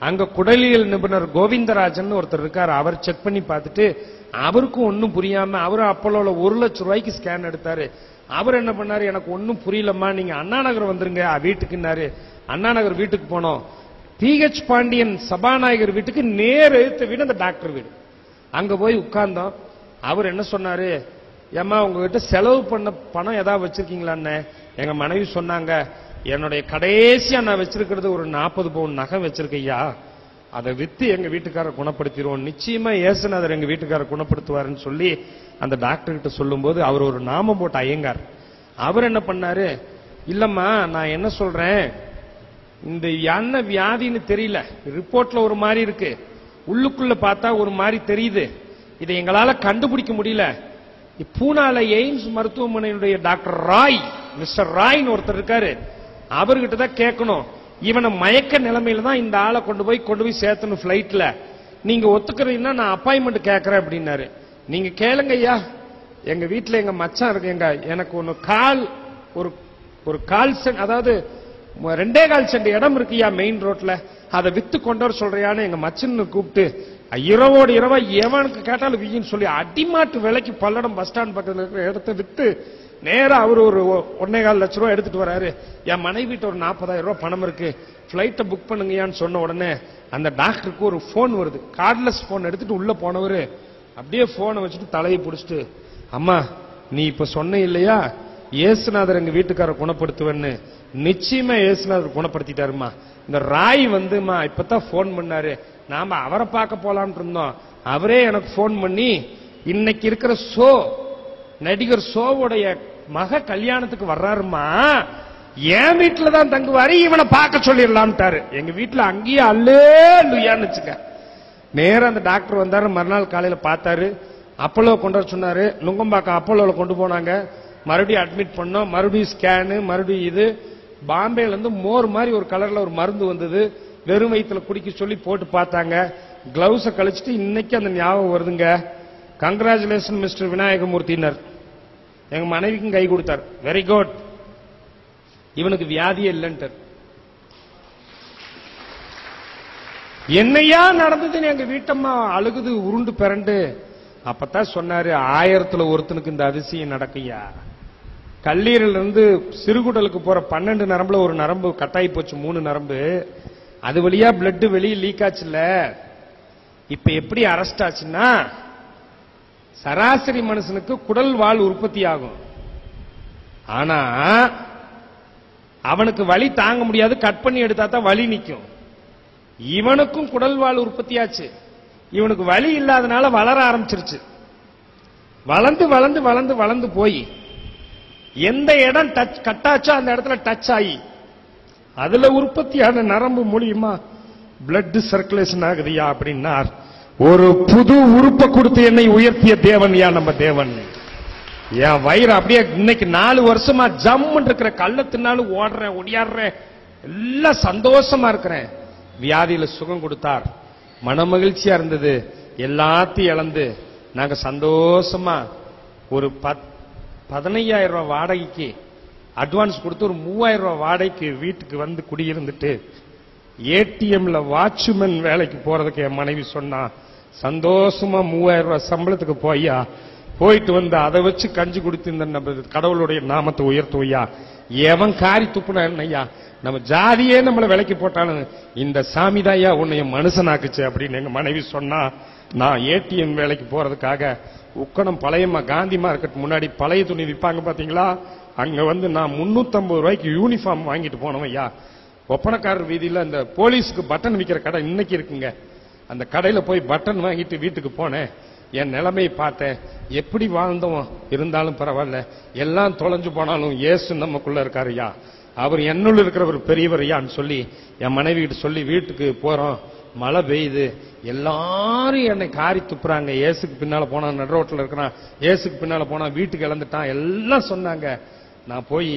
அங்க குடலியல் நிபுணர் கோவிந்தராஜன் ஒருத்தர் இருக்காரு. அவர் செக் பண்ணி பார்த்துட்டு அவருக்கும் ஒன்னும் புரியாம அவரு அப்போலோல 1 லட்சம் ரூபாய்க்கு ஸ்கேன் எடுத்தாரு. அவர் என்ன பண்ணாரு, எனக்கு ஒன்னும் புரியலம்மா நீங்க அண்ணா நகர் வந்துருங்க வீட்டுக்குன்னாரு. அண்ணா நகர் வீட்டுக்கு போனோம். PH பாண்டியன் சபாநாயகர் வீட்டுக்கு நேர் எழுத்து வீடு அந்த டாக்டர் வீடு. அங்க போய் உட்கார்ந்தோம். அவர் என்ன சொன்னாரு, ஏமா உங்ககிட்ட செலவு பண்ண பணம் ஏதாவது வச்சிருக்கீங்களான்னு. எங்க மனைவி சொன்னாங்க, என்னுடைய கடைசியா நான் வச்சிருக்கிறது ஒரு 40 பவுன் நகை வச்சிருக்கையா, அதை வித்து எங்க வீட்டுக்காரர் குணப்படுத்திடுவோம், நிச்சயமா இயேசுநாதர் எங்க வீட்டுக்காரர் குணப்படுத்துவாருன்னு சொல்லி அந்த டாக்டர் கிட்ட சொல்லும் போது அவர் ஒரு நாமம் போட்ட ஐயங்கார். அவர் என்ன பண்ணாரு, இல்லம்மா நான் என்ன சொல்றேன், இந்த என்ன வியாதின்னு தெரியல, ரிப்போர்ட்ல ஒரு மாதிரி இருக்கு, உள்ளுக்குள்ள பார்த்தா ஒரு மாதிரி தெரியுது, இதை எங்களால கண்டுபிடிக்க முடியல. பூனால எய்ம்ஸ் மருத்துவமனையுடைய டாக்டர் ராய், மிஸ்டர் ராய்னு ஒருத்தர் இருக்காரு, அவர்கிட்ட தான் கேட்கணும். இவனை மயக்க நிலைமையில தான் இந்த ஆளை கொண்டு போய் சேர்த்தணும் பிளைட்ல. நீங்க ஒத்துக்கிறீங்கன்னா நான் அப்பாயின்மெண்ட் கேட்கறேன் அப்படின்னாரு. நீங்க கேளுங்க ஐயா, எங்க வீட்டுல எங்க மச்சான் இருக்கு, எனக்கு ஒன்னு கால் ஒரு கால் சென்ட், அதாவது 2.25 சென்ட் இடம் இருக்குயா மெயின் ரோட்ல, அதை வித்து கொண்டவர் சொல்றியான்னு எங்க மச்சன்னு கூப்பிட்டு இரவோடு இரவா எவனுக்கு கேட்டாலும் வியின்னு சொல்லி அடிமாட்டு விலைக்கு பல்லடம் பஸ் ஸ்டாண்ட் பக்கத்தில் இருக்கிற இடத்த வித்து நேரா அவர் ஒரு 1.25 லட்சம் ரூபாய் எடுத்துட்டு வராரு. என் மனைவிட்ட ஒரு 40,000 ரூபாய் பணம் இருக்கு, பிளைட்டை புக் பண்ணுங்கயான்னு சொன்ன உடனே அந்த டாக்டருக்கு ஒரு போன் வருது. கார்ட்லெஸ் போன் எடுத்துட்டு உள்ள போனவரு அப்படியே போனை வச்சுட்டு தலையை பிடிச்சிட்டு, அம்மா நீ இப்ப சொன்ன இல்லையா இயேசுநாதர் எங்க வீட்டுக்காரர் குணப்படுத்துவேன்னு, நிச்சயமா இயேசுநாதர் குணப்படுத்திட்டாருமா. இந்த ராய் வந்துமா இப்பதான் போன் பண்ணாரு, நாம அவரை பார்க்க போலான்னு இருந்தோம், அவரே எனக்கு போன் பண்ணி இன்னைக்கு இருக்கிற நடிகர் சோவுடைய மக கல்யாணத்துக்கு வர்றாருமா, என் வீட்டுல தான் தங்குவாரு, இவனை பார்க்க சொல்லிடலாம்ட்டாரு. எங்க வீட்டுல அங்கேயே அல்லேலூயான்னு வச்சுக்க. நேரம் அந்த டாக்டர் வந்தாரு. மறுநாள் காலையில பார்த்தாரு. அப்போலோ கொண்டு வர சொன்னாரு. நுங்கம்பாக்கம் அப்போலோல கொண்டு போனாங்க. மறுபடியும் அட்மிட் பண்ணோம். மறுபடியும் ஸ்கேனு, மறுபடியும் இது. பாம்பேல இருந்து மோர் மாதிரி ஒரு கலர்ல ஒரு மருந்து வந்தது, வெறும் வயிற்றுல குடிக்க சொல்லி போட்டு பார்த்தாங்க. கிளவுஸ கழிச்சிட்டு இன்னைக்கு அந்த ஞாபகம் வருதுங்க. கங்க்ராச்சுலேஷன் மிஸ்டர் விநாயகமூர்த்தினர். எங்க மனைவிக்கும் கை கொடுத்தார். வெரி குட், இவனுக்கு வியாதியே இல்லைன்ட்டார். என்னையா நடந்ததுன்னு எங்க வீட்டம்மா அழுகுது உருண்டு பிறண்டு. அப்பதான் சொன்னாரு, 1000ல் ஒருத்தனுக்கு இந்த அதிசயம் நடக்கையா. கல்லீரல் இருந்து சிறுகுடலுக்கு போற 12 நரம்புல ஒரு நரம்பு கட்டாயி போச்சு, 3 நரம்பு. அது வழியா பிளட் வெளியே லீக் ஆச்சுல்ல. இப்ப எப்படி அரெஸ்ட் ஆச்சுன்னா சராசரி மனுஷனுக்கு குடல் வால் உற்பத்தி ஆகும். ஆனா அவனுக்கு வலி தாங்க முடியாது, கட் பண்ணி எடுத்தா தான் வலி நிக்கும். இவனுக்கும் குடல் வால் உற்பத்தியாச்சு. இவனுக்கு வலி இல்லாதனால வளர ஆரம்பிச்சிருச்சு. வளர்ந்து வளர்ந்து வளர்ந்து வளர்ந்து போய் எந்த இடம் கட்டாச்சோ அந்த இடத்துல டச் ஆகி அதுல உற்பத்தியான நரம்பு மூலியமா பிளட் சர்க்குலேஷன் ஆகுதுயா அப்படின்னா ஒரு புது உறுப்பை கொடுத்து என்னை உயர்த்திய தேவன் யா நம்ம தேவன். என் வயிறு அப்படியே இன்னைக்கு 4 வருஷமா ஜம்முன்னு இருக்கிற, கள்ளத்தினாலும் ஓடுறேன், ஒடியாடுறேன், எல்லாம் சந்தோஷமா இருக்கிறேன். வியாதியில சுகம் கொடுத்தார், மன மகிழ்ச்சியா இருந்தது. எல்லாத்தையும் இழந்து நாங்க சந்தோஷமா ஒரு 15,000 ரூபாய் வாடகைக்கு அட்வான்ஸ் கொடுத்து ஒரு 3,000 ரூபாய் வாடகைக்கு வீட்டுக்கு வந்து குடியிருந்துட்டு ஏடிஎம்ல வாட்ச்மேன் வேலைக்கு போறதுக்கு என் மனைவி சொன்னா, சந்தோஷமா 3,000 ரூபாய் சம்பளத்துக்கு போய்யா, போயிட்டு வந்து அதை வச்சு கஞ்சி குடித்து இந்த கடவுளுடைய நாமத்தை உயர்த்துவையா. எவன் காரி துப்புனா என்னையா, நம்ம ஜாதியே நம்மள விலைக்கு போட்டாலும் இந்த சாமிதாயா உன்னைய மனுஷனாக்குச்சு அப்படின்னு எங்க மனைவி சொன்னா, நான் ஏடிஎம் வேலைக்கு போறதுக்காக உக்கணம் பழைய காந்தி மார்க்கெட் முன்னாடி பழைய துணி விற்பாங்க பாத்தீங்களா, அங்க வந்து நான் 350 ரூபாய்க்கு யூனிஃபார்ம் வாங்கிட்டு போனோம் ஐயா. ஒப்பனக்காரர் வீதியில அந்த போலீஸுக்கு பட்டன் விற்கிற கடை இன்னைக்கு இருக்குங்க, அந்த கடையில போய் பட்டன் வாங்கிட்டு வீட்டுக்கு போனேன். என் நிலைமையை பார்த்தேன், எப்படி வாழ்ந்தோம் இருந்தாலும் பரவாயில்ல, எல்லாம் தொலைஞ்சு போனாலும் இயேசு நமக்குள்ள இருக்காருயா, அவர் என்னுள்ள இருக்கிறவர் பெரியவரையான்னு சொல்லி என் மனைவி கிட்ட சொல்லி வீட்டுக்கு போறோம். மழை பெய்யுது, எல்லாரும் என்னை காரி துப்புறாங்க. இயேசுக்கு பின்னால போனா நடு ரோட்ல இருக்கிறான், இயேசுக்கு பின்னால போனா வீட்டுக்கு இழந்துட்டான், எல்லாம் சொன்னாங்க. நான் போய்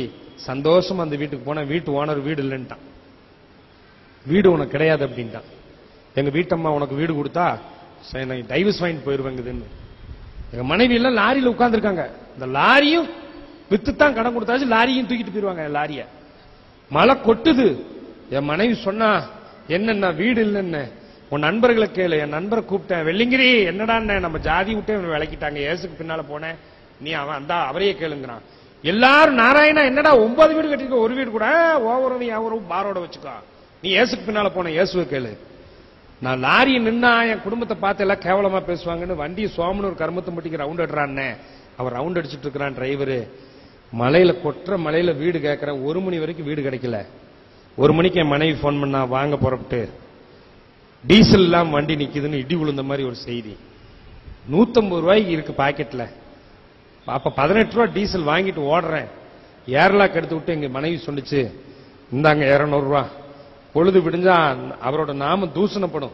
சந்தோஷமா அந்த வீட்டுக்கு போனேன். வீட்டு ஓனர் வீடு இல்லைன்ட்டான், வீடு உனக்கு கிடையாது அப்படின்ட்டான். எங்க வீட்டம்மா உனக்கு வீடு கொடுத்தா டைவர்ஸ் வாங்கிட்டு போயிருவாங்குதுன்னு. எங்க மனைவி எல்லாம் லாரியில உட்கார்ந்துருக்காங்க, இந்த லாரியும் வித்துத்தான் கடன் கொடுத்தாச்சு, லாரியும் தூக்கிட்டு போயிருவாங்க லாரிய. மழை கொட்டுது. என் மனைவி சொன்னா, என்னன்னா வீடு இல்லைன்னு, உன் நண்பர்களை கேளு. என் நண்பரை கூப்பிட்டேன், வெள்ளிங்கிரி என்னடா நம்ம ஜாதி விட்டு விளக்கிட்டாங்க, ஏசுக்கு பின்னால போனேன், நீ அவன் அந்த அவரையே கேளுங்கிறான். எல்லாரும் நாராயணா என்னடா 9 வீடு கட்டிருக்க, ஒரு வீடு கூட ஓவரும் அவரும் பாரோட வச்சுக்கோ, நீ ஏசுக்கு பின்னால போன இயேசுவை கேளு. நான் லாரி நின்னா என் குடும்பத்தை பார்த்து எல்லாம் கேவலமா பேசுவாங்கன்னு வண்டியை சோமனூர் கருமத்தம்பட்டிக்கு ரவுண்ட் அடிறான்னு அவர் ரவுண்ட் அடிச்சுட்டு இருக்கிறான் டிரைவரு. மலையில கொற்ற மலையில வீடு கேட்கிறேன், 1 மணி வரைக்கும் வீடு கிடைக்கல. 1 மணிக்கு என் மனைவி போன் பண்ணா, வாங்க புறப்பட்டு டீசல் இல்லாம வண்டி நிக்குதுன்னு இடி விழுந்த மாதிரி ஒரு செய்தி. 150 ரூபாய்க்கு இருக்கு பாக்கெட்ல. அப்ப 18 ரூபாய் டீசல் வாங்கிட்டு ஓடுறேன். ஏர்லாக் எடுத்து விட்டு எங்க மனைவி சொன்னிச்சு, இந்தாங்க 200 ரூபாய், பொழுது விடிஞ்சா அவரோட நாம தூசணப்படும்,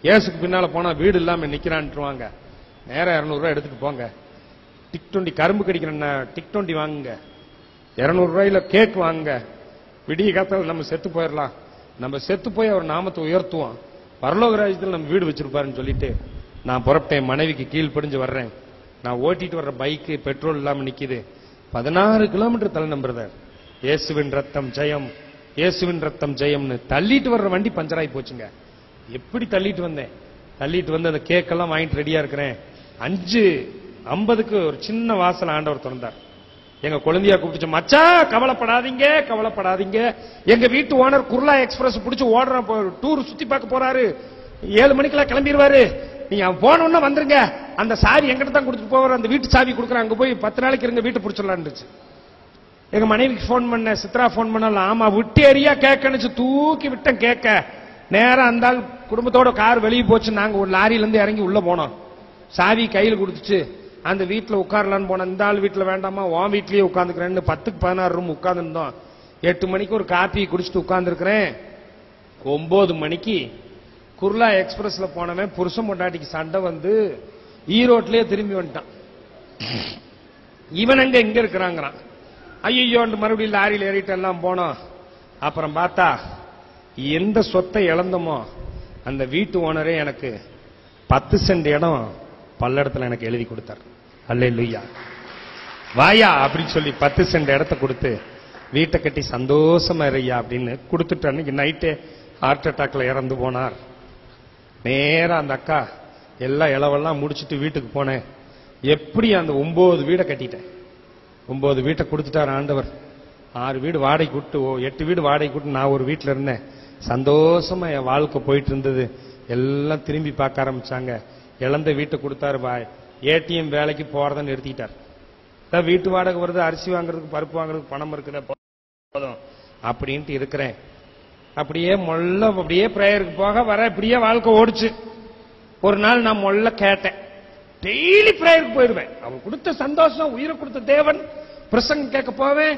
ஏசுக்கு பின்னால போனா வீடு இல்லாம நிக்கிறான்ட்டுருவாங்க, நேரம் 200 ரூபாய் எடுத்துட்டு போங்க. டிக் 20 கரும்பு கடிக்கிறேன்னா டிக் 20 வாங்குங்க, 200 ரூபாயில கேக் வாங்குங்க, விடிய காத்தால நம்ம செத்து போயிடலாம், நம்ம செத்து போய் அவர் நாமத்தை உயர்த்துவோம், பரலோக ராஜ்யத்தில் நம்ம வீடு வச்சிருப்பாருன்னு சொல்லிட்டு நான் புறப்பட்டேன். மனைவிக்கு கீழ் படிஞ்சு வர்றேன். நான் ஓட்டிட்டு வர்ற பைக்கு பெட்ரோல் இல்லாம நிக்குது. 16 கிலோமீட்டர் தள்ள நம்புறதார். இயேசுவின் ரத்தம் ஜெயம், இயேசுவின் ரத்தம் ஜெயம்னு தள்ளிட்டு வர்ற வண்டி பஞ்சராகி போச்சுங்க. எப்படி தள்ளிட்டு வந்தேன், தள்ளிட்டு வந்து அந்த கேக்கெல்லாம் வாங்கிட்டு ரெடியா இருக்கிறேன். 5:50க்கு ஒரு சின்ன வாசல் ஆண்டவர் திறந்தார். எங்க குழந்தையா கூப்பிட்டு, மச்சா கவலைப்படாதீங்க கவலைப்படாதீங்க, எங்க வீட்டு ஓனர் குர்லா எக்ஸ்பிரஸ் பிடிச்சு ஓடுற டூர் சுத்தி பார்க்க போறாரு, 7 மணிக்கெல்லாம் கிளம்பிடுவாரு, நீங்க போனோம்னா வந்துருங்க, அந்த சாவி எங்கிட்ட தான் கொடுத்துட்டு போவார், அந்த வீட்டு சாவி கொடுக்குறேன், அங்க போய் 10 நாளைக்கு இருங்க, வீட்டை பிடிச்சிடலான்னு. எங்க மனைவிக்கு போன் பண்ண, சித்ரா போன் பண்ணல, ஆமா விட்டு ஏரியா கேட்கணுச்சு, தூக்கி விட்டேன் கேட்க. நேரம் அந்த குடும்பத்தோட கார் வெளியே போச்சு. நாங்க ஒரு லாரியில இருந்து இறங்கி உள்ள போனோம். சாவி கையில் கொடுத்துச்சு, அந்த வீட்டுல உட்காரலான்னு போனோம். இந்த ஆள் வீட்டுல வேண்டாமா, உன் வீட்லயே உட்காந்துக்கிறேன்னு 10க்கு 16 ரூம் உட்கார்ந்து இருந்தோம். 8 மணிக்கு ஒரு காப்பி குடிச்சிட்டு உட்கார்ந்து இருக்கிறேன். 9 மணிக்கு குர்லா எக்ஸ்பிரஸ்ல போனவன் புருஷன் பொண்டாட்டிக்கு சண்டை வந்து ஈரோட்லயே திரும்பி வந்துட்டான். இவன் அங்க இங்க இருக்கிறாங்கிறான். ஐயோ மறுபடியும் லாரியில் ஏறிட்டு எல்லாம் போனோம். அப்புறம் பார்த்தா எந்த சொத்தை இழந்தமோ அந்த வீட்டு ஓனரே எனக்கு 10 சென்ட் இடம் பல்லடத்துல எனக்கு எழுதி கொடுத்தார். அல்லேலூயா, வாயா அப்படின்னு சொல்லி 10 சென்ட் இடத்த கொடுத்து வீட்டை கட்டி சந்தோஷமா இருயா அப்படின்னு கொடுத்துட்டு அன்னைக்கு நைட்டே ஹார்ட் அட்டாக்ல இறந்து போனார். நேரா அந்த அக்கா எல்லா இளவெல்லாம் முடிச்சுட்டு வீட்டுக்கு போனேன். எப்படி அந்த 9 வீடை கட்டிட்டேன். 9 வீட்டை கொடுத்துட்டார் ஆண்டவர். 6 வீடு வாடகை கூட்டு, 8 வீடு வாடகை கூட்டு நான் ஒரு வீட்டுல இருந்தேன். சந்தோஷமா என் வாழ்க்கை போயிட்டு இருந்தது. எல்லாம் திரும்பி பார்க்க ஆரம்பிச்சாங்க. இழந்த வீட்டை கொடுத்தாரு பாய். ஏடிஎம் வேலைக்கு போறதை நிறுத்திட்டார். வீட்டு வாடகை வருது, அரிசி வாங்குறதுக்கு பருப்பு வாங்குறதுக்கு பணம் இருக்குது போதும் அப்படின்ட்டு இருக்கிறேன். அப்படியே பிரேயருக்கு போக வர இப்படியே வாழ்க்கை ஓடிச்சு. ஒரு நாள் நான் கேட்டேன், டெய்லி பிரேயருக்கு போயிருவேன். அவன் கொடுத்த சந்தோஷம், உயிரை கொடுத்த தேவன், பிரசங்கம் கேட்க போவேன்.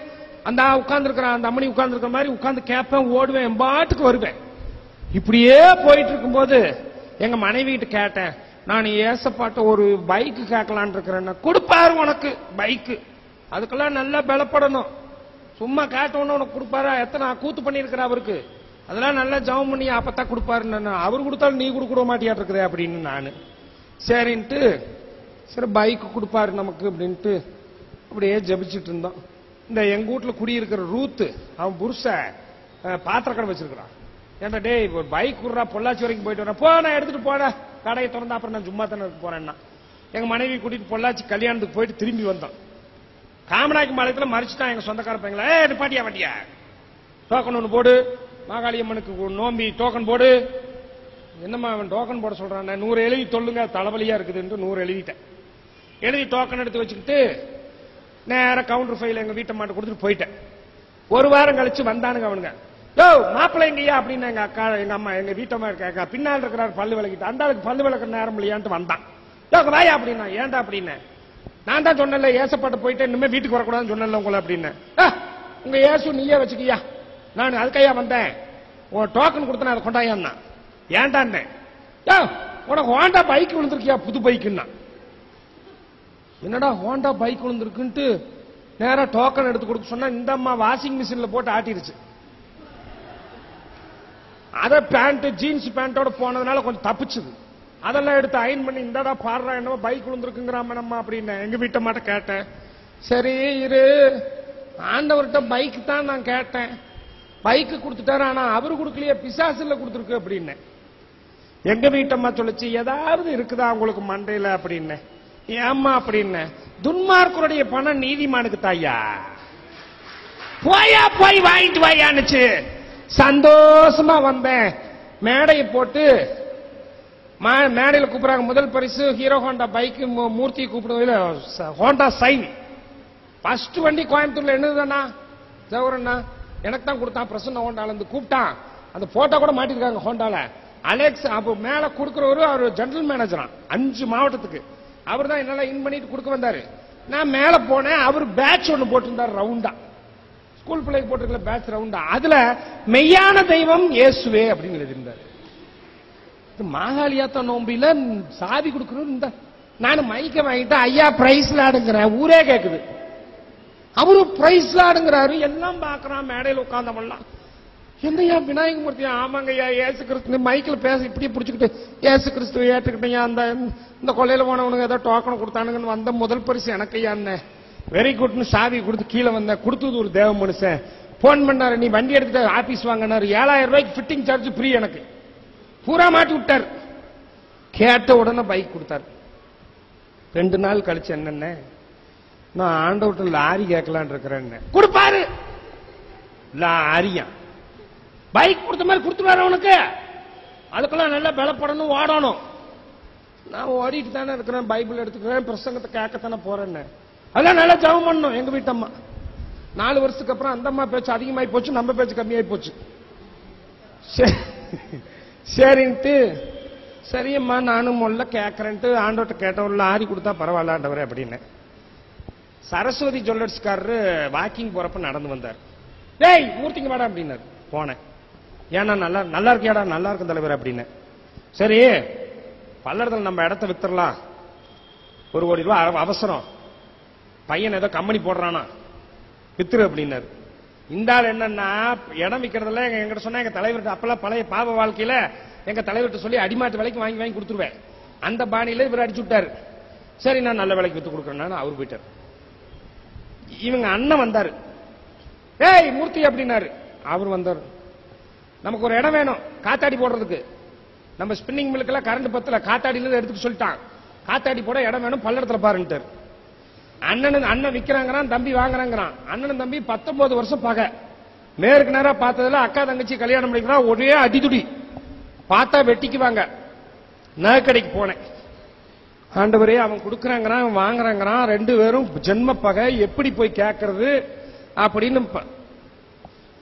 அந்த உட்கார்ந்து இருக்கிறான், அந்த அம்மணி உட்கார்ந்து இருக்கிற மாதிரி உட்கார்ந்து கேட்பேன், ஓடுவேன், எம்பாட்டுக்கு வருவேன். இப்படியே போயிட்டு இருக்கும்போது எங்க மனைவி கிட்ட கேட்டேன், நான் ஏசப்பாட்ட ஒரு பைக்கு கேட்கலான் இருக்கிறேன். கொடுப்பாரு உனக்கு பைக்கு, அதுக்கெல்லாம் நல்லா பலப்படணும். சும்மா கேட்டவொன்னு உனக்கு கொடுப்பாரா? எத்தனை கூத்து பண்ணிருக்கிற அவருக்கு, அதெல்லாம் நல்லா ஜெபம் பண்ணி அப்பத்தான் கொடுப்பாரு. அவர் கொடுத்தாலும் நீ கொடுக்க மாட்டியா இருக்கிற அப்படின்னு நானு சரின்ட்டு, சரி பைக்கு கொடுப்பாரு நமக்கு அப்படின்ட்டு அப்படியே ஜபிச்சுட்டு இருந்தோம். இந்த எங்க வீட்டுல குடியிருக்கிற ரூத்து, அவன் புருஷ பாத்திர கடை வச்சிருக்கிறான். ஏன்டா டேய் ஒரு பைக் குடுறா, பொள்ளாச்சி வரைக்கும் போயிட்டு வரேன். போ, நான் எடுத்துட்டு போட, கடையை திறந்தா அப்புறம் நான் சும்மா தானே போறேன்னா. எங்க மனைவி கூட்டிட்டு பொள்ளாச்சி கல்யாணத்துக்கு போயிட்டு திரும்பி வந்தோம். காமநாயக்கு பாளையத்துல மறிச்சுட்டான் எங்க சொந்தக்கார பையங்கள. நிப்பாட்டியா வண்டியா, டோக்கன் ஒண்ணு போடு, மாகாளியம்மனுக்கு நோம்பி டோக்கன் போடு. என்னம்மா அவன் டோக்கன் போட சொல்றான்? 100 எழுதி தொல்லுங்க, தலைவலியா இருக்குது. 100 எழுதிட்டேன். எழுதி டோக்கன் எடுத்து வச்சுக்கிட்டு நேரம் கவுண்டர் ஃபைல் எங்க வீட்டை மாட்ட கொடுத்துட்டு போயிட்டேன். ஒரு வாரம் கழிச்சு வந்தானுங்க அவனுங்க. யோ மாப்பிள்ளை எங்கயா அப்படின்னு எங்க அக்கா, எங்க அம்மா, எங்க வீட்டம்மா இருக்க பின்னால் இருக்கிறார் பல்லு விளக்கிட்டு. அந்த ஆளுக்கு பல்லு விளக்குற நேரம் இல்லையான்ட்டு வந்தான். யோ வாயா அப்படின்னா. ஏன்டா அப்படின்னு, நான் தான் சொன்னல ஏசப்பாட்ட போயிட்டு இனிமே வீட்டுக்கு வரக்கூடாதுன்னு சொன்னல உங்களை அப்படின்னு. உங்க ஏசு நீயே வச்சுக்கியா, நான் அதுக்கையா வந்தேன். உன் டோக்கன் கொடுத்தேன், அதை கொண்டாயான்னா. ஏன்டான்னு, உனக்கு ஹோண்டா பைக் விழுந்திருக்கியா, புது பைக்குன்னா. என்னடா ஹோண்டா பைக் விழுந்திருக்குன்ட்டு நேரா டோக்கன் எடுத்து கொடுக்க சொன்னா, இந்த அம்மா வாஷிங் மிஷின்ல போட்டு ஆட்டிருச்சு. அத பேண்ட், ஜீன்ஸ் பேண்டோட போனதுனால கொஞ்சம் தப்பிச்சுது. அதெல்லாம் எடுத்து அயன் பண்ணி, இந்தடா பாடுறா என்னவோ பைக் விழுந்திருக்குங்கிறாம நம்ம அப்படின்னு எங்க வீட்டை மாட்ட கேட்டேன். சரி இரு, ஆண்டவர்கிட்ட பைக் தான் நான் கேட்டேன், பைக்கு கொடுத்துட்டாரு, ஆனா அவரு கொடுக்கலையே, பிசாசுல கொடுத்துருக்கு அப்படின்னு. எங்க வீட்டம்மா சொல்லிச்சு, ஏதாவது இருக்குதா உங்களுக்கு மண்டையில அப்படின்னு. ஏம்மா அப்படின்னு, துன்மார்க்கருடைய பணம் நீதிமானுக்கு தாயா, போயா போய் வாங்கிட்டு வாயான்னுச்சு. சந்தோஷமா வந்தேன். மேடையை போட்டு மேடையில் கூப்பிடுறாங்க. முதல் பரிசு ஹீரோ ஹோண்டா பைக்கு, மூர்த்தி கூப்பிடுவதில் ஹோண்டா சைன். ஃபர்ஸ்ட் வண்டி கோயம்புத்தூர்ல என்னதுண்ணா, ஜவஹர்ண்ணா எனக்கு தான் கொடுத்தான். பிரசன்ன ஹோண்டால இருந்து கூப்பிட்டான். அந்த போட்டோ கூட மாட்டிருக்காங்க ஹோண்டால. அலெக்ஸ் அப்ப மேல கொடுக்கிறவரு அவர் ஜெனரல் மேனேஜரா 5 மாவட்டத்துக்கு. அவர் தான் என்னால இன் பண்ணிட்டு கொடுக்க வந்தாரு. நான் மேல போனேன். அவர் பேட்ச் ஒண்ணு போட்டிருந்தார் ரவுண்டா, ஸ்கூல் பிள்ளைக்கு போட்டிருக்கல பேட்ச் ரவுண்டா. அதுல மெய்யான தெய்வம் இயேசுவே அப்படின்னு எழுதியிருந்தார். மாகாளியாத்த நோம்பில சாவி கொடுக்கணும். இந்த நான் மைக்க வாங்கிட்டு ஐயா பிரைஸ் லாடுங்கிறேன், ஊரே கேக்குது. அவரு பிரைஸ் லாடுங்கிறாரு, எல்லாம் பாக்குறான். மேடையில் உட்கார்ந்தவெல்லாம் என்னையா விநாயகமூர்த்தி, ஆமாங்கய்யா ஏசு கிறிஸ்து, மைக்கில் பேச இப்படி பிடிச்சிக்கிட்டு ஏசு கிறிஸ்துவ ஏற்றுக்கிட்டேன். இந்த கொள்ளையில போனவனுக்கு ஏதோ டோக்கன் கொடுத்தானுங்கன்னு வந்த முதல் பரிசு எனக்கையா, வெரி குட்னு சாவி கொடுத்து கீழே வந்த. கொடுத்தது ஒரு தேவ மனுஷன். போன் பண்ணாரு, நீ வண்டி எடுத்துட்டு ஆபீஸ் வாங்கினாரு, 7000 ரூபாய்க்கு ஃபிட்டிங் சார்ஜ் ஃப்ரீ. எனக்கு பூரா மாட்டி விட்டார். கேட்ட உடனே பைக் கொடுத்தாரு. 2 நாள் கழிச்சு என்னென்ன, நான் ஆண்டவர்ட்ட லாரி கேட்கலான் இருக்கிறேன். கொடுப்பாரு லாரியா, பைக் கொடுத்த மாதிரி கொடுத்துருவாரு உனக்கு. அதுக்கெல்லாம் நல்லா பலப்படணும், ஓடணும். நான் ஓடிட்டு தானே இருக்கிறேன், பைபிள் எடுத்துக்கிறேன், பிரசங்கத்தை கேட்கத்தானே போறேன்னு. அதெல்லாம் நல்லா ஜெபம் பண்ணணும். எங்க வீட்டம்மா 4 வருஷத்துக்கு அப்புறம் அந்த அம்மா பேச்சு அதிகமாயி போச்சு, நம்ம பேச்சு கம்மியாயி போச்சு. சரின்ட்டு சரியம்மா நானும் முதல்ல கேட்கறேன்ட்டு ஆண்டவர்கிட்ட கேட்டேன், ஒரு லாரி கொடுத்தா பரவாயில்லாண்டவரே அப்படின்னு. சரஸ்வதி ஜுவல்லர்ஸ்காரரு வாக்கிங் போறப்ப நடந்து வந்தார். டேய் மூர்த்திங்க வாடா அப்படின்னாரு. போனேன். ஏன்னா நல்லா இருக்கியாடா? நல்லா இருக்கும் தலைவர் அப்படின்னு. சரி பல்லடத்தில் நம்ம இடத்த வித்துறலாம், 1 கோடி ரூபாய் அவசரம், பையன் ஏதோ கம்பெனி போடுறானா, வித்துரு அப்படின்னாரு. இந்த ஆள் என்னன்னா இடம் விற்கிறதுல எங்கிட்ட சொன்னா, எங்க தலைவர்கிட்ட அப்பெல்லாம் பழைய பாவ வாழ்க்கையில எங்க தலைவர்கிட்ட சொல்லி அடிமாட்டு விலைக்கு வாங்கி வாங்கி கொடுத்துருவேன். அந்த பாணியில இவர் அடிச்சு விட்டாரு. சரி நான் நல்ல விலைக்கு வித்து கொடுக்குறேன்னு அவர் போயிட்டார். இவங்க அண்ணன் வந்தாரு. ஏய் மூர்த்தி அப்படின்னாரு. அவர் வந்தார். நமக்கு ஒரு இடம் வேணும் காத்தாடி போடுறதுக்கு. நம்ம ஸ்பின்னிங் மில்லுக்கெல்லாம் கரண்ட் பத்தல, காத்தாடியில எடுத்துக்க சொல்லிட்டான். காத்தாடி போட இடம் வேணும், பல்லடத்துல பாருன்ட்டார். அண்ணன் விக்கிறாங்கிறான், தம்பி வாங்குறாங்கிறான். அண்ணனும் தம்பி 19 வருஷம் பகை. நேருக்கு நேரா பார்த்ததுல அக்கா தங்கச்சி கல்யாணம் பண்ணிக்கிறான். ஒரே அடிதுடி. பார்த்தா வெட்டிக்குவாங்க. நகைக்கடைக்கு போனேன். ஆண்டவரே அவன் கொடுக்கறாங்கிறான் அவன் வாங்குறாங்கிறான், ரெண்டு பேரும் ஜென்ம பகை, எப்படி போய் கேட்கறது அப்படின்னு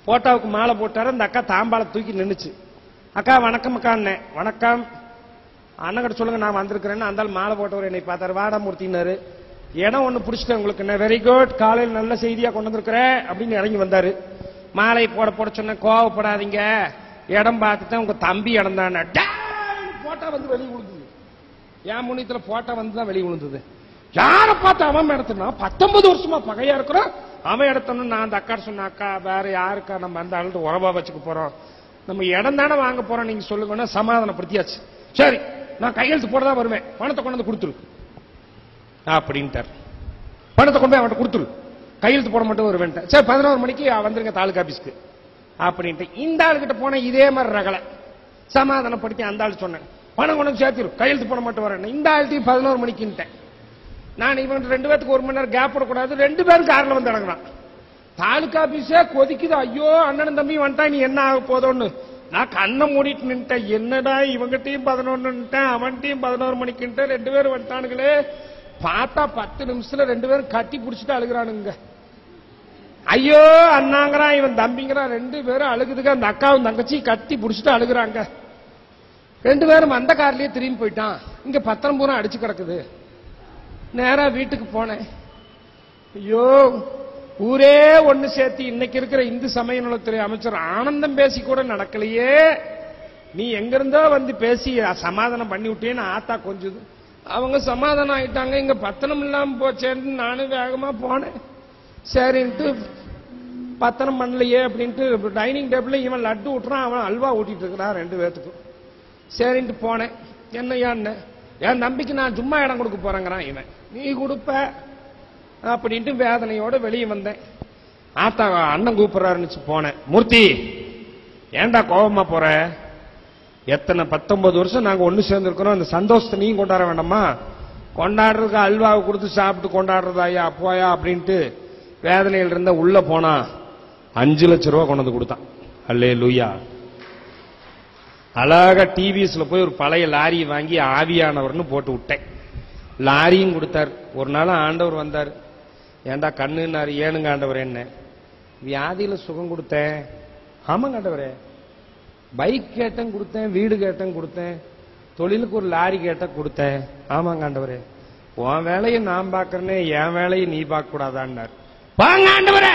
போட்டாவுக்கு மாலை போட்டாரு. அந்த அக்கா தாம்பாளை தூக்கி நின்னுச்சு. அக்கா வணக்கம் அக்கா. அண்ணன் வணக்கம். அண்ணன் கிட்ட சொல்லுங்க நான் வந்திருக்கிறேன்னு. அந்த மாலை போட்டவர் என்னை பார்த்தாரு. வாடாமூர்த்தினாரு. இடம் ஒண்ணு பிடிச்சிட்டேன் உங்களுக்கு, என்ன வெரி குட், காலையில் நல்ல செய்தியா கொண்டு வந்திருக்கிறேன் அப்படின்னு இறங்கி வந்தாரு. மாலை போட சொன்ன, கோவப்படாதீங்க, இடம் பார்த்துட்டேன், உங்க தம்பி இடம் தானே. போட்டா வந்து வெளியே விழுந்தது. என் முன்னியத்துல போட்டா வந்துதான் வெளியே விழுந்தது. யாரை பார்த்து அவன் இடத்துனா 19 வருஷமா பகையா இருக்கிறோம், அவன் இடத்தணும். நான் அந்த அக்கா சொன்ன, அக்கா வேற யாருக்கா நம்ம அந்த ஆளுட்டு உறவா வச்சுக்க போறோம், நம்ம இடம் தானே வாங்க போறோம், நீங்க சொல்லுங்கன்னா சமாதானப்படுத்தியாச்சு. சரி நான் கையெழுத்து போடதான் வருவேன், பணத்தை கொண்டு வந்து கொடுத்துரு அப்படின்ட்டார். பணத்தை கொண்டு போய் அவன்கிட்ட கொடுத்துரு, கையெழுத்து போட மட்டும் வருவேன். சரி 11 மணிக்கு வந்துருங்க தாலுகா ஆபீஸ்க்கு அப்படின்ட்டு. இந்த ஆளுகிட்ட போன இதே மாதிரி ரகலை, சமாதானப்படுத்தி அந்த ஆள் சொன்னேன், பணம் கொண்டு சேர்த்திரு, கையெழுத்து போட மட்டும் வரேன். இந்த ஆள்கிட்டையும் 11 மணிக்குன்ட்டேன். நான் இவன் 2 பேருக்கு 1 மணி நேரம் கேப் போடக்கூடாது. 2 பேரும் கார்ல வந்து இறங்குறான். தாலுகா ஆபீஸே கொதிக்குது. ஐயோ அண்ணன் தம்பி வந்துட்டா நீ என்ன ஆக போதோன்னு நான் கண்ணை மூடிட்டு நின்ட்டேன். என்னடா இவங்கிட்டையும் 11 அவன்கிட்டையும் 11 மணிக்குன்ட்டு 2 பேரும் வந்துட்டானுங்களே. பார்த்தா 10 நிமிஷத்துல 2 பேரும் கட்டி பிடிச்சிட்டு அழுகுறானுங்க. ஐயோ அண்ணாங்கிறான், இவன் தம்பிங்கிறான். 2 பேரும் அழுகுதுங்க. அந்த அக்காவும் தங்கச்சி கட்டி பிடிச்சிட்டு அழுகுறாங்க. 2 பேரும் அந்த கார்லயே திரும்பி போயிட்டான். இங்க பத்திரம் பூரா அடிச்சு கிடக்குது. நேரா வீட்டுக்கு போனேன். ஐயோ ஊரே ஒண்ணு சேர்த்து இன்னைக்கு இருக்கிற இந்து சமய நலத்துறை அமைச்சர் ஆனந்தம் பேசி கூட நடக்கலையே, நீ எங்க இருந்தோ வந்து பேசி சமாதானம் பண்ணி விட்டேன்னு ஆத்தா கொஞ்சது. அவங்க சமாதானம் ஆயிட்டாங்க. இங்க பத்தனம் இல்லாம போச்சேன்னு நானும் வேகமா போனேன். சரின்ட்டு பத்தனம் பண்ணலையே அப்படின்ட்டு டைனிங் டேபிள்ல இவன் லட்டு விட்டுறான், அவன் அல்வா ஊட்டிட்டு இருக்கிறான் 2 பேத்துக்கும். சரின்ட்டு போனேன். என்னையான்னு, என் நம்பிக்கை நான் சும்மா இடம் கொடுக்க போறேங்கிறான் இவன். நீ கொடுப்ப அப்படின்ட்டு வேதனையோட வெளியே வந்தேன். ஆத்தா அண்ணன் கூப்பிடுறாருன்னு போனேன். மூர்த்தி ஏண்டா கோபமா போற, எத்தனை 19 வருஷம் நாங்க ஒண்ணு சேர்ந்திருக்கிறோம், அந்த சந்தோஷத்தை நீயும் கொண்டாட வேண்டாமா, கொண்டாடுறதுக்கு அல்வாவை கொடுத்து சாப்பிட்டு கொண்டாடுறதாயா அப்போயா அப்படின்ட்டு வேதனையில் இருந்த உள்ள போனா 5 லட்சம் ரூபாய் கொண்டு வந்து கொடுத்தான். அல்லேலூயா. அழகா டிவிஎஸ்ல போய் ஒரு பழைய லாரி வாங்கி ஆவியானவர்னு போட்டு விட்டேன். லாரியும் கொடுத்தார். ஒரு நாள் ஆண்டவர் வந்தார். ஏண்டா கண்ணுன்னாரு. ஏனுங்க ஆண்டவர், என்ன வியாதியில சுகம் கொடுத்தேன். ஆமாங்க ஆண்டவரே. பைக் கேட்டேன் கொடுத்தேன், வீடு கேட்டேன் கொடுத்தேன், தொழிலுக்கு ஒரு லாரி கேட்ட கொடுத்தேன். ஆமாங்க ஆண்டவரே. உன் வேலையை நான் பாக்குறேன்னு என் வேலையை நீ பார்க்க கூடாதான்னார். வாங்க ஆண்டவரே,